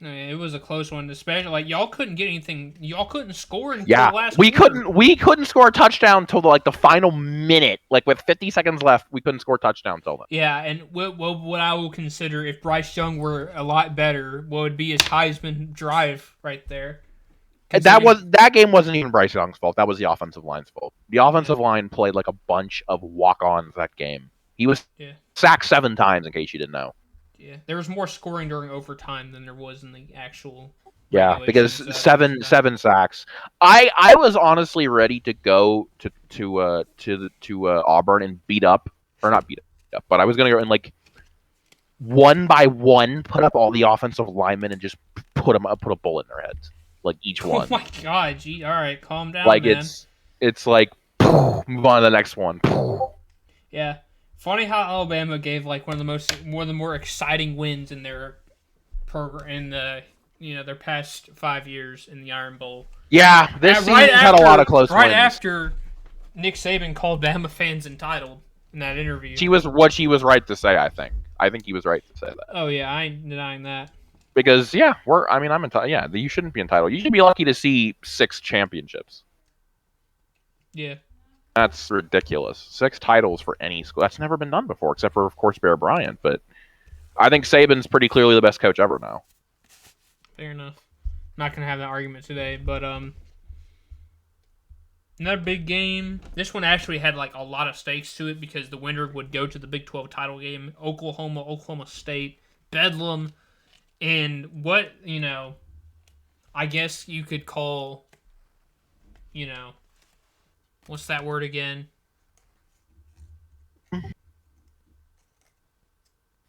It was a close one, especially like y'all couldn't get anything. Y'all couldn't score until Yeah, the last we quarter. couldn't score a touchdown until the final minute. Like with 50 seconds left, we couldn't score a touchdown until then. Yeah, and what I will consider if Bryce Young were a lot better, what would be his Heisman drive right there. That game wasn't even Bryce Young's fault. That was the offensive line's fault. The offensive line played like a bunch of walk-ons that game. He was sacked 7 times, in case you didn't know. Yeah, there was more scoring during overtime than there was in the actual. Yeah, because seven sacks. I was honestly ready to go to Auburn and beat up, or not beat up, but I was gonna go and like one by one put up all the offensive linemen and just put a bullet in their heads, like each one. Oh my god! Gee, all right, calm down, like man. it's like move on to the next one. Yeah, funny how Alabama gave like one of the more exciting wins in their program in the their past 5 years in the Iron Bowl. Yeah, this season's had a lot of close wins. Right after Nick Saban called Bama fans entitled in that interview. She was right to say. I think he was right to say that. Oh yeah, I ain't denying that. Because I'm entitled. Yeah, you shouldn't be entitled. You should be lucky to see 6 championships. Yeah. That's ridiculous. 6 titles for any school. That's never been done before, except for, of course, Bear Bryant. But I think Saban's pretty clearly the best coach ever now. Fair enough. I'm not going to have that argument today, but another big game. This one actually had like a lot of stakes to it because the winner would go to the Big 12 title game. Oklahoma State, Bedlam, and what, I guess you could call, what's that word again?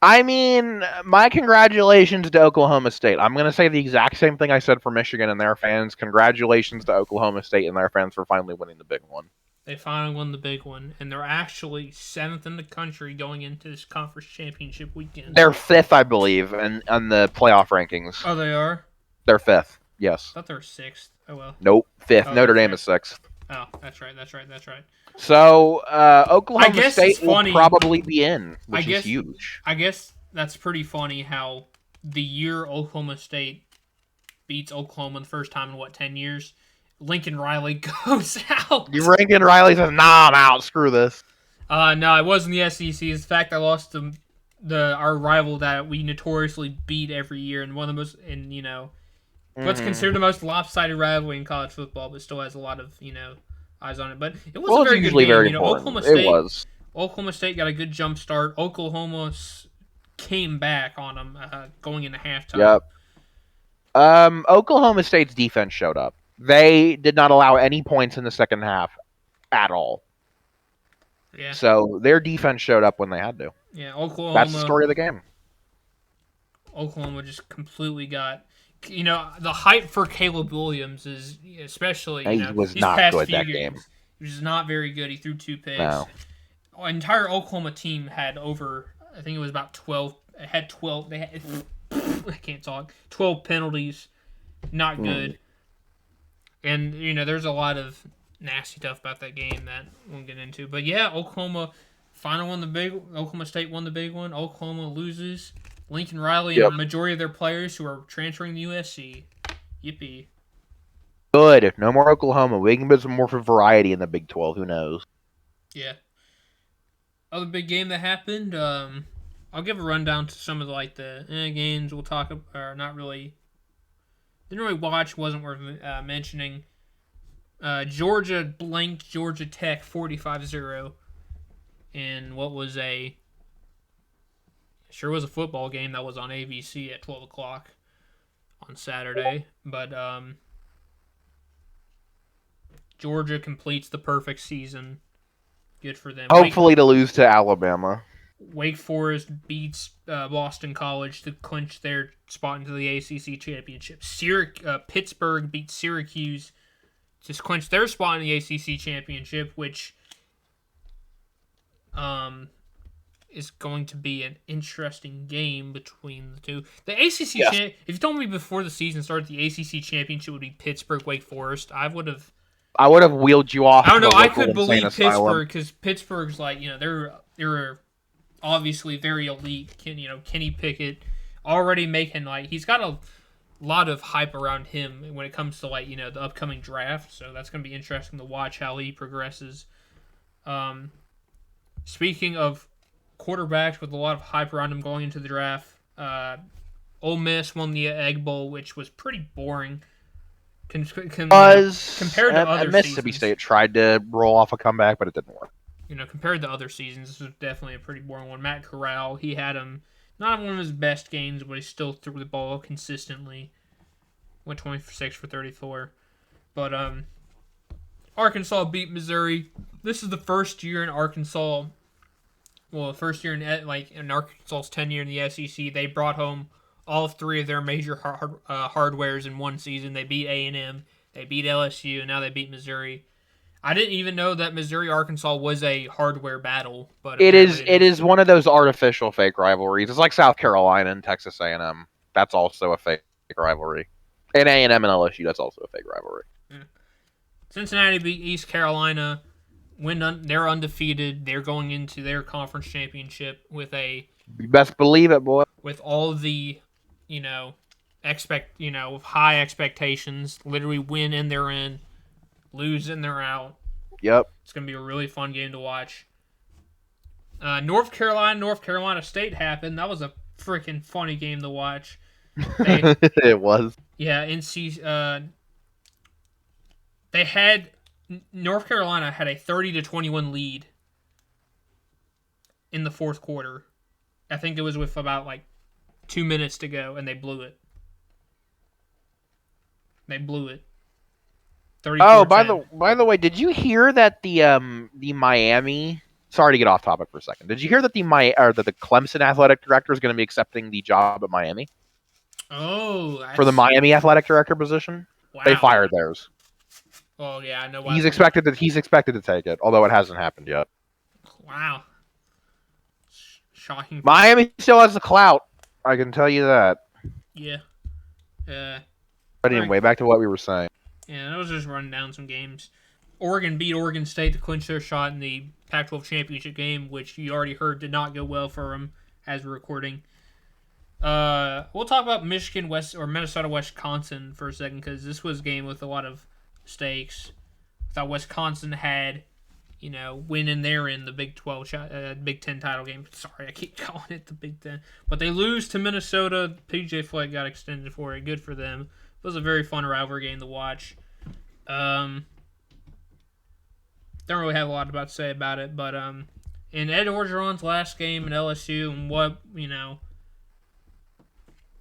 I mean, my congratulations to Oklahoma State. I'm going to say the exact same thing I said for Michigan and their fans. Congratulations to Oklahoma State and their fans for finally winning the big one. They finally won the big one, and they're actually 7th in the country going into this conference championship weekend. They're 5th, I believe, on the playoff rankings. Oh, they are? They're 5th, yes. I thought they were 6th. Oh, well. Nope, 5th. Notre Dame is 6th. Oh, that's right. So, Oklahoma State will probably be in, which is huge. I guess that's pretty funny how the year Oklahoma State beats Oklahoma the first time in, 10 years, Lincoln Riley goes out. Lincoln Riley says, nah, I'm out. Screw this. No, it wasn't the SEC. It's the fact I lost to our rival that we notoriously beat every year and one of the most, what's considered the most lopsided rivalry in college football, but still has a lot of, eyes on it. But it was a very good game. Oklahoma State got a good jump start. Oklahoma came back on them going into halftime. Yep. Oklahoma State's defense showed up. They did not allow any points in the second half at all. Yeah. So their defense showed up when they had to. Yeah, Oklahoma. That's the story of the game. Oklahoma just completely got. The hype for Caleb Williams is especially. He was not good that game. He was not very good. He threw 2 picks. No. The entire Oklahoma team had over. I think it was about 12. It had 12. They had. I can't talk. 12 penalties. Not good. And there's a lot of nasty stuff about that game that we'll get into. But yeah, Oklahoma State won the big one. Oklahoma loses. Lincoln Riley and the majority of their players who are transferring to USC. Yippee. Good. No more Oklahoma. We can put some more for variety in the Big 12. Who knows? Yeah. Other big game that happened. I'll give a rundown to some of the games we'll talk about. Or not really. Didn't really watch. Wasn't worth mentioning. Georgia blanked Georgia Tech 45-0 in what was a football game that was on ABC at 12 o'clock on Saturday. But Georgia completes the perfect season. Good for them. Hopefully to lose to Alabama. Wake Forest beats Boston College to clinch their spot into the ACC championship. Pittsburgh beats Syracuse just clinch their spot in the ACC championship, which is going to be an interesting game between the two. The ACC Yes. if you told me before the season started the ACC championship would be Pittsburgh Wake Forest, I would have wheeled you off. I don't to know. the I local could insane believe asylum. Pittsburgh because Pittsburgh's like they're obviously very elite. Kenny Pickett already making he's got a lot of hype around him when it comes to the upcoming draft. So that's gonna be interesting to watch how he progresses. Speaking of quarterbacks with a lot of hype around him going into the draft, Ole Miss won the Egg Bowl, which was pretty boring. Compared to other Mississippi seasons. State tried to roll off a comeback, but it didn't work. Compared to other seasons, this was definitely a pretty boring one. Matt Corral, he had him not one of his best games, but he still threw the ball consistently. Went 26 for 34. But Arkansas beat Missouri. This is the first year in Arkansas. Well, the first year in Arkansas's tenure in the SEC, they brought home all three of their major hardwares in one season. They beat A&M, they beat LSU, and now they beat Missouri. I didn't even know that Missouri-Arkansas was a hardware battle, but it is one of those artificial fake rivalries. It's like South Carolina and Texas A&M. That's also a fake rivalry. And A&M and LSU, that's also a fake rivalry. Yeah. Cincinnati beat East Carolina. They're undefeated. They're going into their conference championship with You best believe it, boy. With all the, high expectations. Literally win and they're in, lose and they're out. Yep. It's gonna be a really fun game to watch. North Carolina State happened. That was a freaking funny game to watch. It was. Yeah, North Carolina had a 30-21 lead in the fourth quarter. I think it was with about 2 minutes to go, and they blew it. Oh, by the way, did you hear that the Miami? Sorry to get off topic for a second. Did you hear that the Clemson athletic director is going to be accepting the job at Miami? Oh, for the Miami athletic director position, wow. They fired theirs. Oh yeah, I know. Why he's expected to take it, although it hasn't happened yet. Wow. Shocking. Miami still has the clout. I can tell you that. Yeah. But anyway, back to what we were saying. Yeah, I was just running down some games. Oregon beat Oregon State to clinch their shot in the Pac-12 championship game, which you already heard did not go well for them as we're recording. We'll talk about Minnesota Wisconsin for a second because this was a game with a lot of mistakes. I thought Wisconsin had, win and they're in the Big 12 Big 10 title game. Sorry, I keep calling it the Big 10, but they lose to Minnesota. PJ Fleck got extended for it. Good for them. It was a very fun rivalry game to watch. Don't really have a lot to say about it, but in Ed Orgeron's last game in LSU and what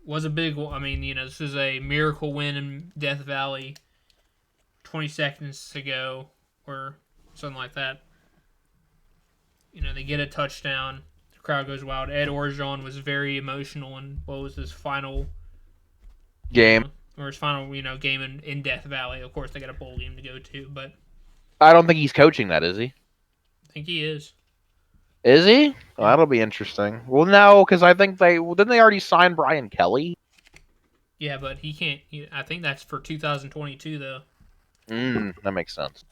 was a big one. I mean, this is a miracle win in Death Valley. 20 seconds to go, or something like that. They get a touchdown. The crowd goes wild. Ed Orgeron was very emotional in what was his final game. Or his final, game in Death Valley. Of course, they got a bowl game to go to, but I don't think he's coaching that, is he? I think he is. Is he? Yeah. Well, that'll be interesting. Well, no, because I think didn't they already sign Brian Kelly? Yeah, but he can't. I think that's for 2022, though. That makes sense.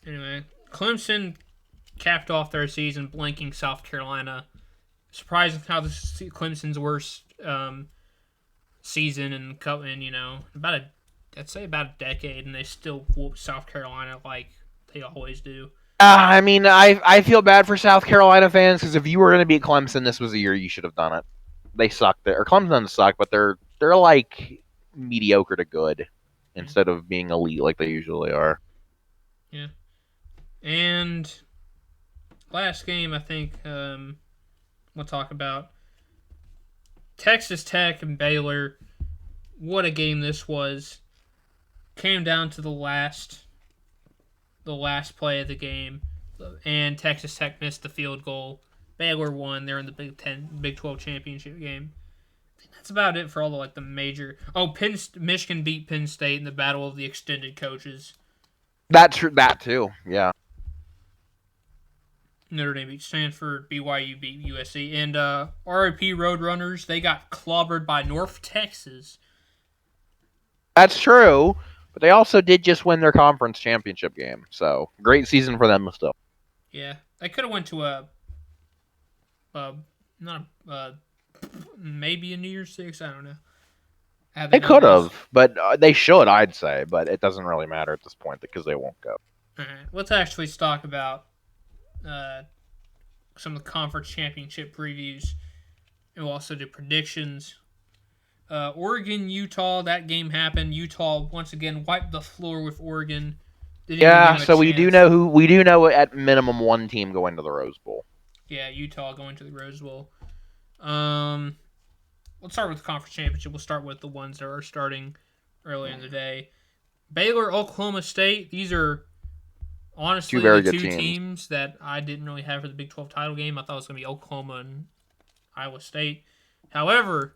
Anyway, Clemson capped off their season blanking South Carolina. Surprising how this is Clemson's worst season in about a decade, and they still whoop South Carolina like they always do. I mean, I feel bad for South Carolina fans because if you were going to beat Clemson, this was the year you should have done it. They suck there. Or Clemson doesn't suck, but they're like mediocre to good instead of being elite like they usually are. Yeah. And last game, I think we'll talk about Texas Tech and Baylor. What a game this was. Came down to the last play of the game, and Texas Tech missed the field goal. Baylor won. They're in the Big 12 championship game. That's about it for all the like the major. Oh, Michigan beat Penn State in the battle of the extended coaches. That's true. That too. Yeah. Notre Dame beat Stanford. BYU beat USC. And RIP Roadrunners, they got clobbered by North Texas. That's true. But they also did just win their conference championship game. So great season for them still. Yeah, they could have went to not maybe a New Year's Six. I don't know. They could have, but they should, I'd say. But it doesn't really matter at this point because they won't go. All right, let's actually talk about some of the conference championship previews, and we'll also do predictions. Oregon, Utah, that game happened. Utah once again wiped the floor with Oregon. Yeah, so we do know at minimum one team going to the Rose Bowl. Yeah, Utah going to the Rose Bowl. Let's start with the conference championship. We'll start with the ones that are starting earlier in the day. Baylor, Oklahoma State. These are honestly the two teams that I didn't really have for the Big 12 title game. I thought it was going to be Oklahoma and Iowa State. However,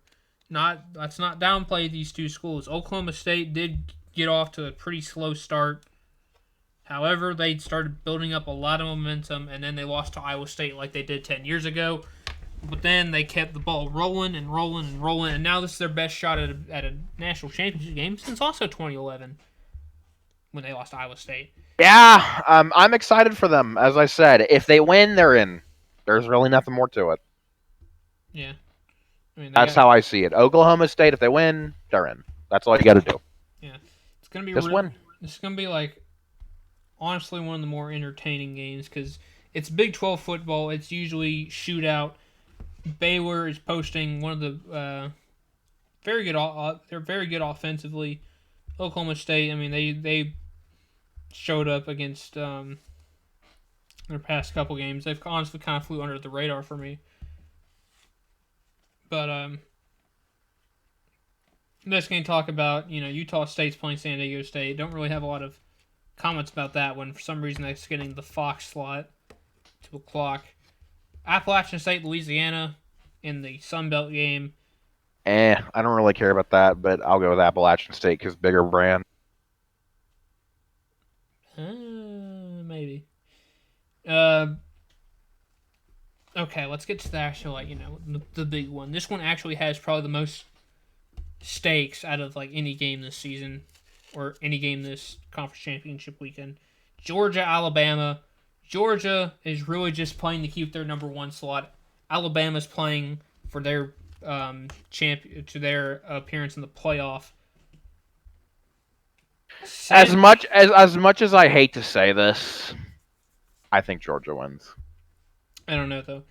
let's not downplay these two schools. Oklahoma State did get off to a pretty slow start. However, they started building up a lot of momentum, and then they lost to Iowa State like they did 10 years ago. But then they kept the ball rolling, and now this is their best shot at a national championship game since also 2011 when they lost to Iowa State. Yeah, I'm excited for them. As I said, if they win, they're in. There's really nothing more to it. Yeah. I mean, that's how I see it. Oklahoma State, if they win, they're in. That's all you got to do. Yeah. It's going to be just win. It's going to be like honestly one of the more entertaining games because it's Big 12 football. It's usually shootout. Baylor is posting one of the very good. They're very good offensively. Oklahoma State, I mean, they showed up against their past couple games. They've honestly kind of flew under the radar for me. But next game, talk about Utah State's playing San Diego State. Don't really have a lot of comments about that one. For some reason, that's getting the Fox slot, 2 o'clock. Appalachian State, Louisiana, in the Sun Belt game. I don't really care about that, but I'll go with Appalachian State because bigger brand. Maybe. Okay, let's get to the actual, the big one. This one actually has probably the most stakes out of any game this season or any game this conference championship weekend. Georgia, Alabama. Georgia is really just playing to keep their number one slot. Alabama's playing for their their appearance in the playoff. As much as I hate to say this, I think Georgia wins. I don't know though.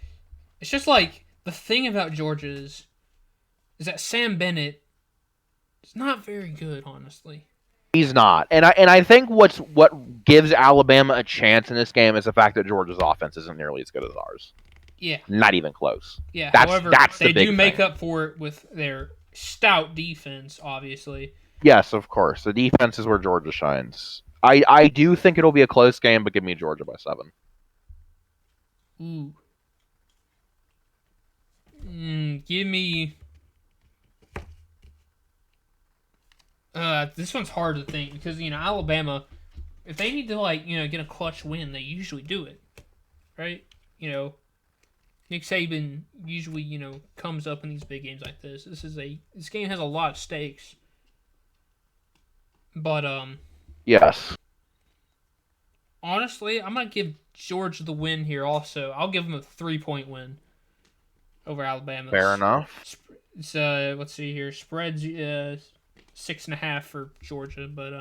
It's just the thing about Georgia is that Sam Bennett is not very good, honestly. He's not, and I think what gives Alabama a chance in this game is the fact that Georgia's offense isn't nearly as good as ours. Yeah, not even close. Yeah, however, they do make up for it with their stout defense, obviously. Yes, of course. The defense is where Georgia shines. I do think it'll be a close game, but give me Georgia by 7. Ooh. Give me. This one's hard to think because Alabama, if they need to get a clutch win, they usually do it, right? Nick Saban usually comes up in these big games like this. This game has a lot of stakes, but yes. Honestly, I'm gonna give Georgia the win here. Also, I'll give them a 3-point win over Alabama. Fair enough. It's let's see here. Spreads 6.5 for Georgia, but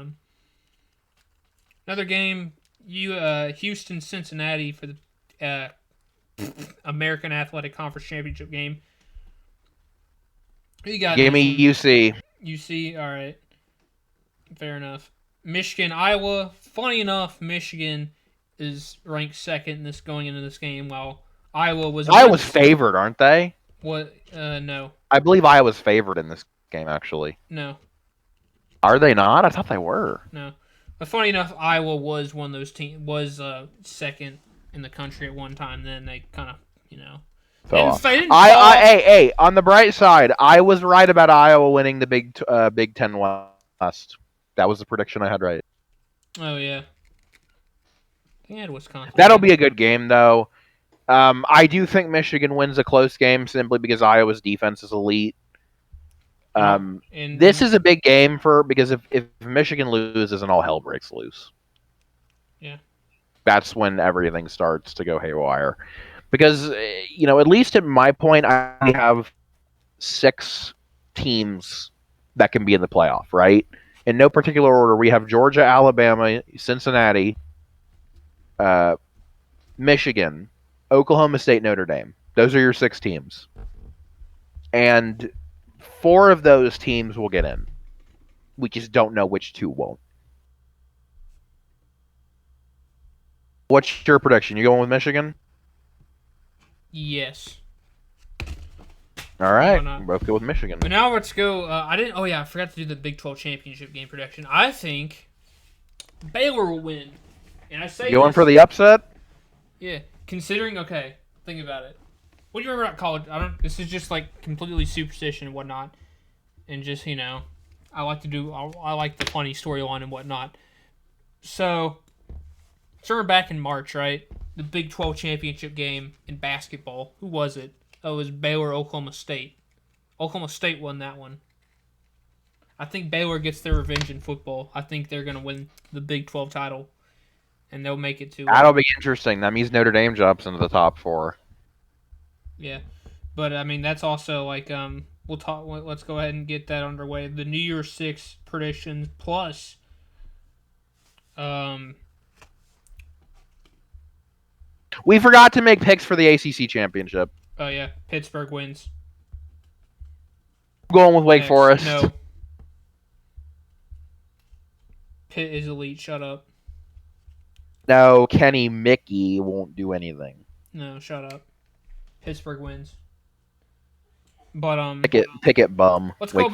another game. Houston, Cincinnati for the American Athletic Conference Championship game. Who you got? Give me UC. UC, all right. Fair enough. Michigan, Iowa. Funny enough, Michigan is ranked second going into this game, while Iowa's favored, aren't they? What? No. I believe Iowa's favored in this game, actually. No. Are they not? I thought they were. No. But funny enough, Iowa was one of those teams, was second in the country at one time. Then they kind of, fell off. They didn't fall off. Hey, on the bright side, I was right about Iowa winning the Big Ten West. That was the prediction I had right. Oh yeah, they had Wisconsin. That'll be a good game, though. I do think Michigan wins a close game simply because Iowa's defense is elite. This is a big game because if Michigan loses, then all hell breaks loose. Yeah, that's when everything starts to go haywire. Because at least at my point, I have 6 teams that can be in the playoff, right? In no particular order, we have Georgia, Alabama, Cincinnati, Michigan, Oklahoma State, Notre Dame. Those are your 6 teams. And 4 of those teams will get in. We just don't know which 2 won't. What's your prediction? You going with Michigan? Yes. All right. We're both go with Michigan. But now let's go. I forgot to do the Big 12 championship game prediction. I think Baylor will win. And I say going for the upset? Yeah. Considering, okay, think about it. What do you remember about college? This is just like completely superstition and whatnot. And just, I like the funny storyline and whatnot. So, remember back in March, right? The Big 12 championship game in basketball. Who was it? Oh, it was Baylor, Oklahoma State. Oklahoma State won that one. I think Baylor gets their revenge in football. I think they're going to win the Big 12 title. And they'll make it to... That'll be interesting. That means Notre Dame jumps into the top 4. Yeah. But, that's also, we'll talk... Let's go ahead and get that underway. The New Year's 6 predictions plus... We forgot to make picks for the ACC championship. Oh, yeah. Pittsburgh wins. I'm going with Wake Forest. No. Pitt is elite. Shut up. No, Kenny Mickey won't do anything. No, shut up. Pittsburgh wins. But Pickett bum. Let's do one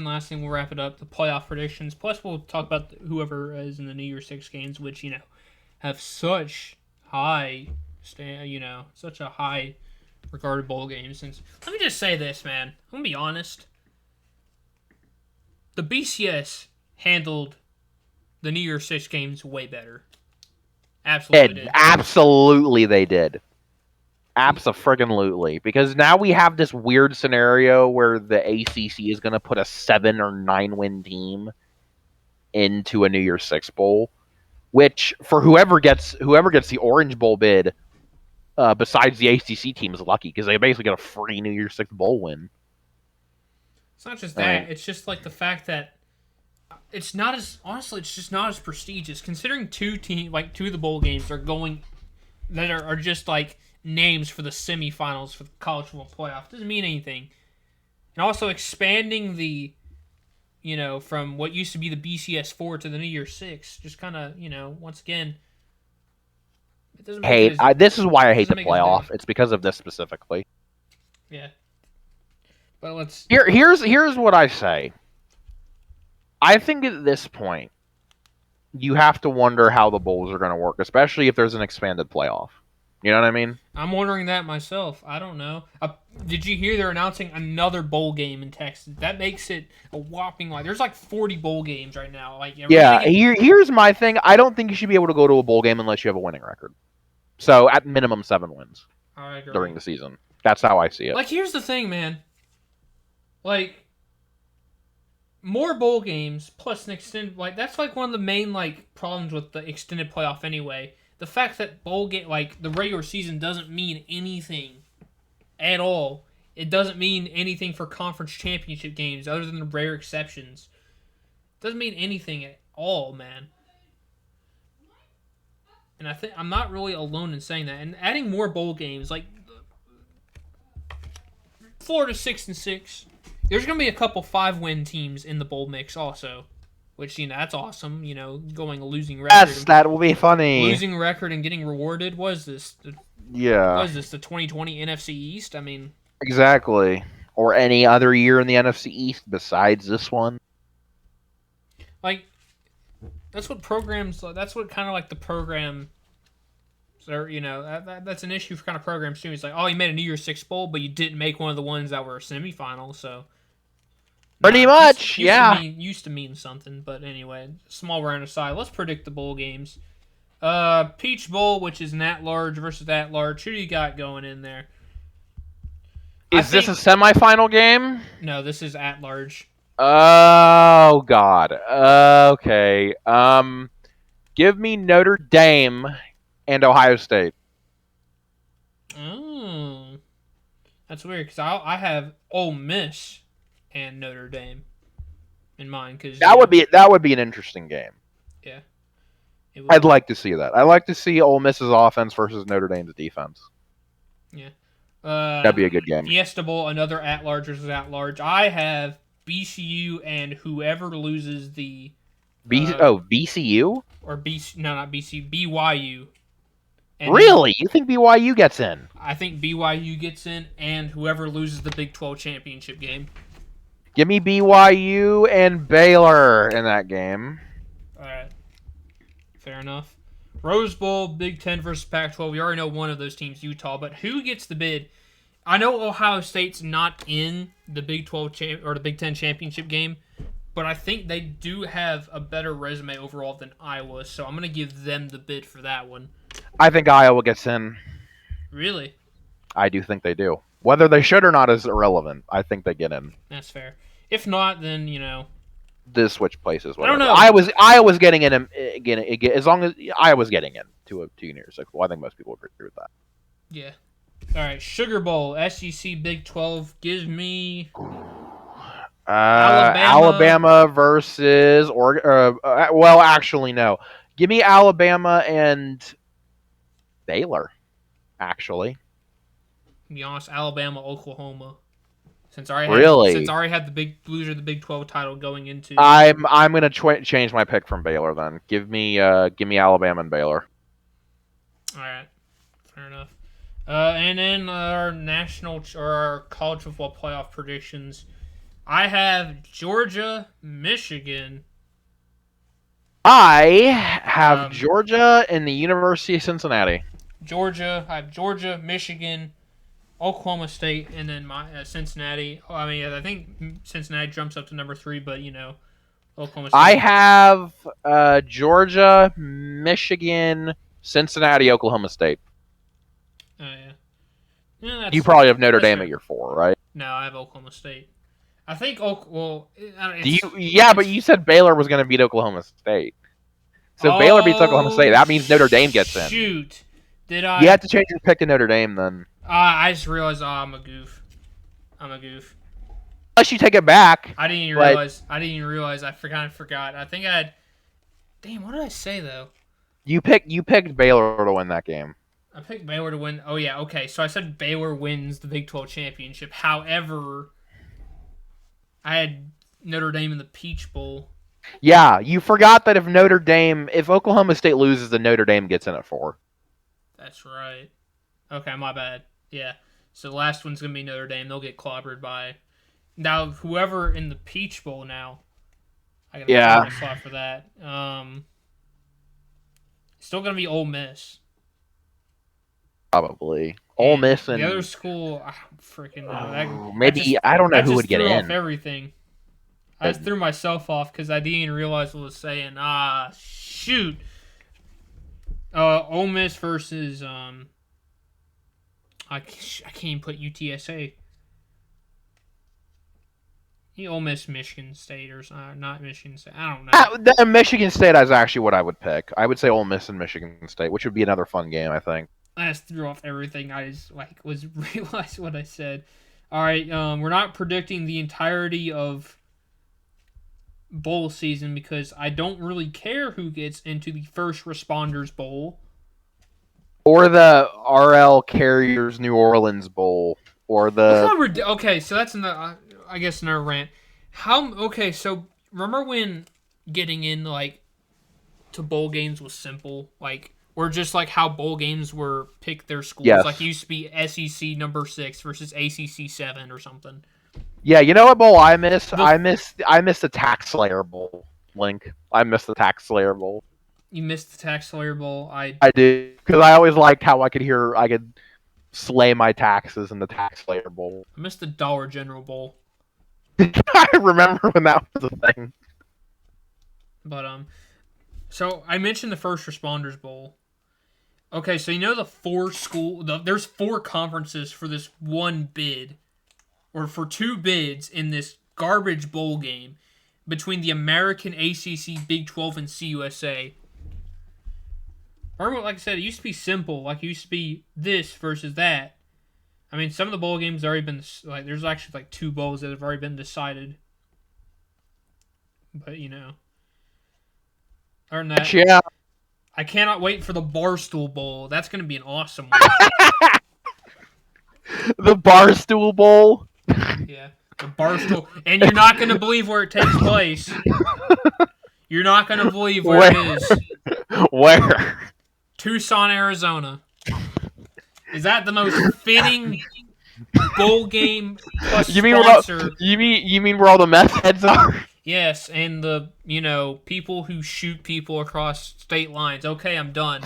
last thing. We'll wrap it up. The playoff predictions. Plus, we'll talk about whoever is in the New Year's 6 games, which have such high, such a high regarded bowl game. Since let me just say this, man. I'm gonna be honest. The BCS handled the New Year's 6 games way better. Absolutely did. Absolutely they did. Abso-friggin-lutely. Because now we have this weird scenario where the ACC is going to put a 7 or 9 win team into a New Year's 6 bowl, which for whoever gets the Orange Bowl bid, besides the ACC team, is lucky because they basically get a free New Year's 6 bowl win. It's not just that; right. It's just like the fact that it's just not as prestigious. Considering 2 of the bowl games are going that are just like names for the semifinals for the college football playoff doesn't mean anything. And also expanding the from what used to be the BCS 4 to the New Year's 6, just kind of, once again, it doesn't make this is why I hate the playoff. It's because of this specifically. Yeah. But let's... Here's what I say. I think at this point, you have to wonder how the bowls are going to work, especially if there's an expanded playoff. You know what I mean? I'm wondering that myself. I don't know. Did you hear they're announcing another bowl game in Texas? That makes it a whopping there's 40 bowl games right now. Here's my thing. I don't think you should be able to go to a bowl game unless you have a winning record. So at minimum 7 wins during the season. That's how I see it. Here's the thing, man. More bowl games plus an extended that's one of the main problems with the extended playoff anyway. The fact that bowl game the regular season doesn't mean anything at all. It doesn't mean anything for conference championship games other than the rare exceptions. It doesn't mean anything at all, man. And I think I'm not really alone in saying that. And adding more bowl games Florida 6-6. There's going to be a couple 5-win teams in the bowl mix also, which, that's awesome, going a losing record. Yes, that will be funny. Losing record and getting rewarded. What is this? Yeah. What is this, the 2020 NFC East? I mean... Exactly. Or any other year in the NFC East besides this one. That's what programs... That's what kind of the program So, that's an issue for kind of programs too. It's like, oh, you made a New Year's Six bowl, but you didn't make one of the ones that were semifinals. So, Pretty much, yeah. Used to mean something. But anyway, small round aside, let's predict the bowl games. Peach Bowl, which is an at-large versus at-large. Who do you got going in there? Is this a semifinal game? No, this is at-large. Oh God. Okay. Give me Notre Dame and Ohio State. Oh, that's weird because I have Ole Miss and Notre Dame in mind because that would be an interesting game. Yeah, I'd like to see that. I'd like to see Ole Miss's offense versus Notre Dame's defense. Yeah, that'd be a good game. Fiesta Bowl, another at-large versus at-large. I have BCU and whoever loses the BCU or not BCU, BYU. And really? You think BYU gets in? I think BYU gets in, and whoever loses the Big 12 championship game. Give me BYU and Baylor in that game. All right. Fair enough. Rose Bowl, Big 10 versus Pac-12. We already know one of those teams, Utah, but who gets the bid? I know Ohio State's not in the Big 12 or the Big 10 championship game, but I think they do have a better resume overall than Iowa, so I'm going to give them the bid for that one. I think Iowa gets in. Really? I do think they do. Whether they should or not is irrelevant. I think they get in. That's fair. If not, then, This switch places. Whatever. I don't know. Iowa's getting in again. As long as Iowa's getting in to a Year's Six Bowl, I think most people agree with that. Yeah. All right. Sugar Bowl, SEC Big 12. Give me Alabama versus Oregon. Well, actually, no. Give me Alabama and Baylor. Actually, to be honest, Alabama, Oklahoma. Since I had the big loser of the Big 12 title going into. I'm gonna change my pick from Baylor then. Give me Alabama and Baylor. All right, fair enough. And then our our college football playoff predictions. I have Georgia, Michigan. I have Georgia and the University of Cincinnati. I have Georgia, Michigan, Oklahoma State, and then my Cincinnati. I mean, I think Cincinnati jumps up to number 3, but Oklahoma State. I have Georgia, Michigan, Cincinnati, Oklahoma State. Oh yeah. You probably have Notre Dame at your 4, right? No, I have Oklahoma State. I think but you said Baylor was going to beat Oklahoma State. So Baylor beats Oklahoma State. That means Notre Dame gets in. Shoot. Did I? You have to change your pick to Notre Dame then. I just realized I'm a goof. Unless you take it back. I didn't even realize. I forgot. I think I had. Damn, what did I say though? You picked Baylor to win that game. I picked Baylor to win. Oh yeah, okay. So I said Baylor wins the Big 12 championship. However, I had Notre Dame in the Peach Bowl. Yeah, you forgot that if Oklahoma State loses, then Notre Dame gets in at 4. That's right. Okay, my bad. Yeah. So the last one's gonna be Notre Dame. They'll get clobbered by now whoever in the Peach Bowl now. I got a slot for that. Still gonna be Ole Miss. Probably Ole Miss and the other school. I don't freaking know. I don't know who would get in. Everything. I just threw myself off because I didn't even realize what I was saying. Shoot. Ole Miss versus I can't even put UTSA. Ole Miss, Michigan State, or not Michigan State. I don't know. Michigan State is actually what I would pick. I would say Ole Miss and Michigan State, which would be another fun game, I think. I just threw off everything. I just realized what I said. All right, we're not predicting the entirety of bowl season because I don't really care who gets into the First Responders Bowl. Or the RL Carriers New Orleans Bowl. Or the... Okay, so that's another rant. So remember when getting in, to bowl games was simple? Or just, how bowl games were pick their schools? Yes. It used to be SEC number 6 versus ACC 7 or something. Yeah, you know what bowl I miss? I miss the Tax Slayer Bowl, Link. I miss the Tax Slayer Bowl. You missed the Tax Slayer Bowl. I I did because I always liked how I could slay my taxes in the Tax Slayer Bowl. missed the Dollar General Bowl. I remember when that was a thing. But so I mentioned the First Responders Bowl. Okay, so you know there's 4 conferences for this one bid, or for 2 bids in this garbage bowl game between the American, ACC, Big 12, and CUSA. Remember, like I said, it used to be simple. Like, it used to be this versus that. I mean, some of the bowl games have already been, like, there's actually, like, 2 bowls that have already been decided. But, you know. Other than that, Yeah. I cannot wait for the Barstool Bowl. That's going to be an awesome one. The Barstool Bowl. Yeah, the Barstool. And you're not going to believe where it takes place. You're not going to believe where it is. Where? Tucson, Arizona. Is that the most fitting bowl game plus sponsor? You mean where all the meth heads are? Yes, and the, people who shoot people across state lines. Okay, I'm done.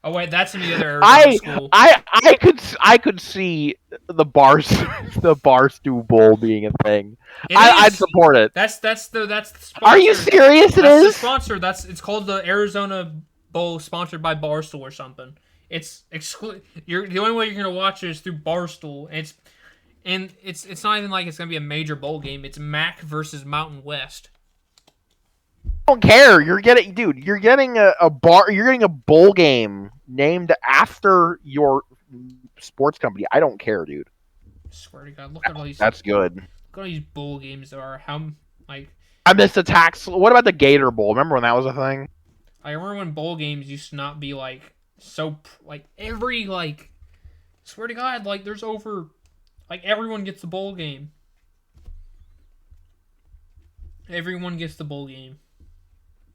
Oh wait, that's in the other Arizona school. I could see the Barstool Bowl being a thing. I'd support it. That's the sponsor. Are you serious? That's the sponsor. It's called the Arizona Bowl, sponsored by Barstool or something. It's the only way you're gonna watch it is through Barstool. And it's not even like it's gonna be a major bowl game. It's MAC versus Mountain West. I don't care. You're getting a bowl game named after your sports company. I don't care, dude. I swear to God, look at all these. That's good. Look at all these bowl games there are. I missed the tax. What about the Gator Bowl? Remember when that was a thing? I remember when bowl games used to not be every swear to God, there's over everyone gets the bowl game. Everyone gets the bowl game.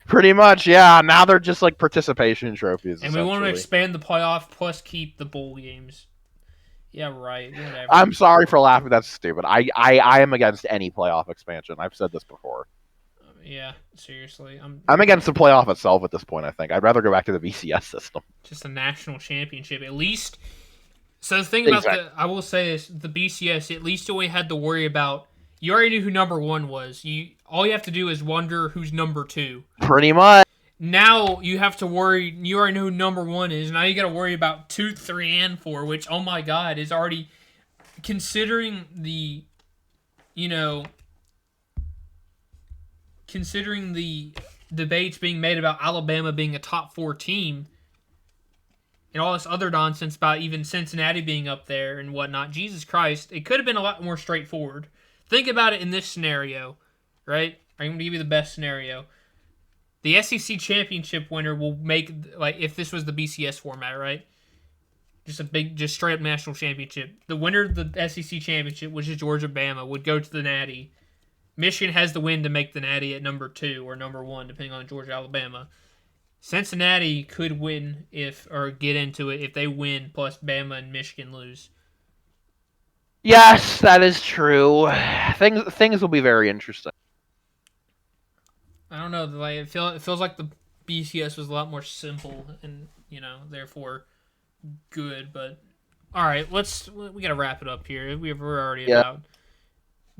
Pretty much, yeah. Now they're just like participation trophies. And we want to expand the playoff plus keep the bowl games. Yeah, right. Whatever. I'm sorry for laughing. That's stupid. I am against any playoff expansion. I've said this before. Yeah, seriously. I'm against the playoff itself at this point, I think. I'd rather go back to the BCS system. Just a national championship. At least. So the thing about I will say is, the BCS, at least you only had to worry about, you already knew who number 1 was. All you have to do is wonder who's number 2. Pretty much. Now you have to worry, you already know who number 1 is. Now you got to worry about 2, 3, and 4, which, oh my God, is already, considering the debates being made about Alabama being a top 4 team, and all this other nonsense about even Cincinnati being up there and whatnot. Jesus Christ, it could have been a lot more straightforward. Think about it in this scenario, right? I'm going to give you the best scenario. The SEC championship winner will make, if this was the BCS format, right? Just straight up national championship. The winner of the SEC championship, which is Georgia-Bama, would go to the Natty. Michigan has the win to make the Natty at number 2 or number 1, depending on Georgia-Alabama. Cincinnati could win or get into it if they win, plus Bama and Michigan lose. Yes, that is true. Things will be very interesting. I don't know. It feels like the BCS was a lot more simple and therefore good. But all right, we gotta wrap it up here. We're already about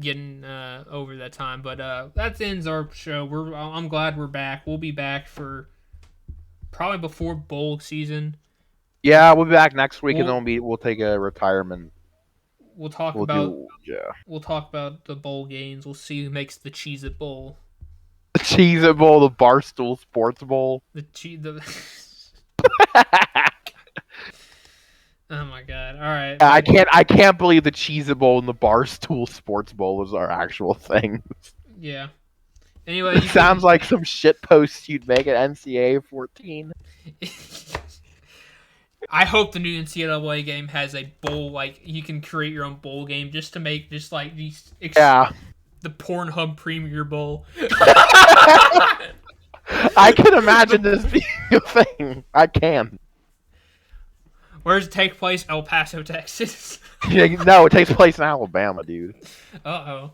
getting over that time. But that ends our show. I'm glad we're back. We'll be back for probably before bowl season. Yeah, we'll be back next week, and then we'll take a retirement. We'll talk about the bowl games. We'll see who makes the Cheez-It Bowl. The Cheez-It Bowl, the Barstool Sports Bowl. Oh my God! All right. I can't believe the Cheez-It Bowl and the Barstool Sports Bowl was our actual thing. Yeah. Anyway, sounds like some shit post you'd make at NCAA 14. I hope the new NCAA game has a bowl, you can create your own bowl game just to make these the Pornhub Premier Bowl. I can imagine this being a thing. I can. Where does it take place? El Paso, Texas. No, it takes place in Alabama, dude. Uh-oh.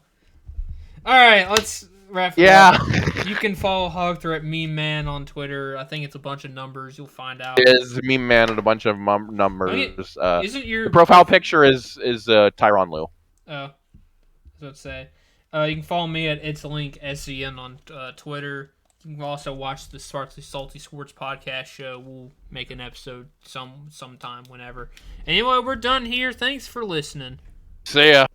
All right, let's wrap it up. Yeah. You can follow Hogthrow at Meme Man on Twitter. I think it's a bunch of numbers. You'll find out. It is Meme Man and a bunch of I mean, numbers. isn't your The profile picture is Tyronn Lue. Oh, that's what I'd say. You can follow me at It's Link SEN on Twitter. You can also watch the Sparkly Salty Sports podcast show. We'll make an episode sometime, whenever. Anyway, we're done here. Thanks for listening. See ya.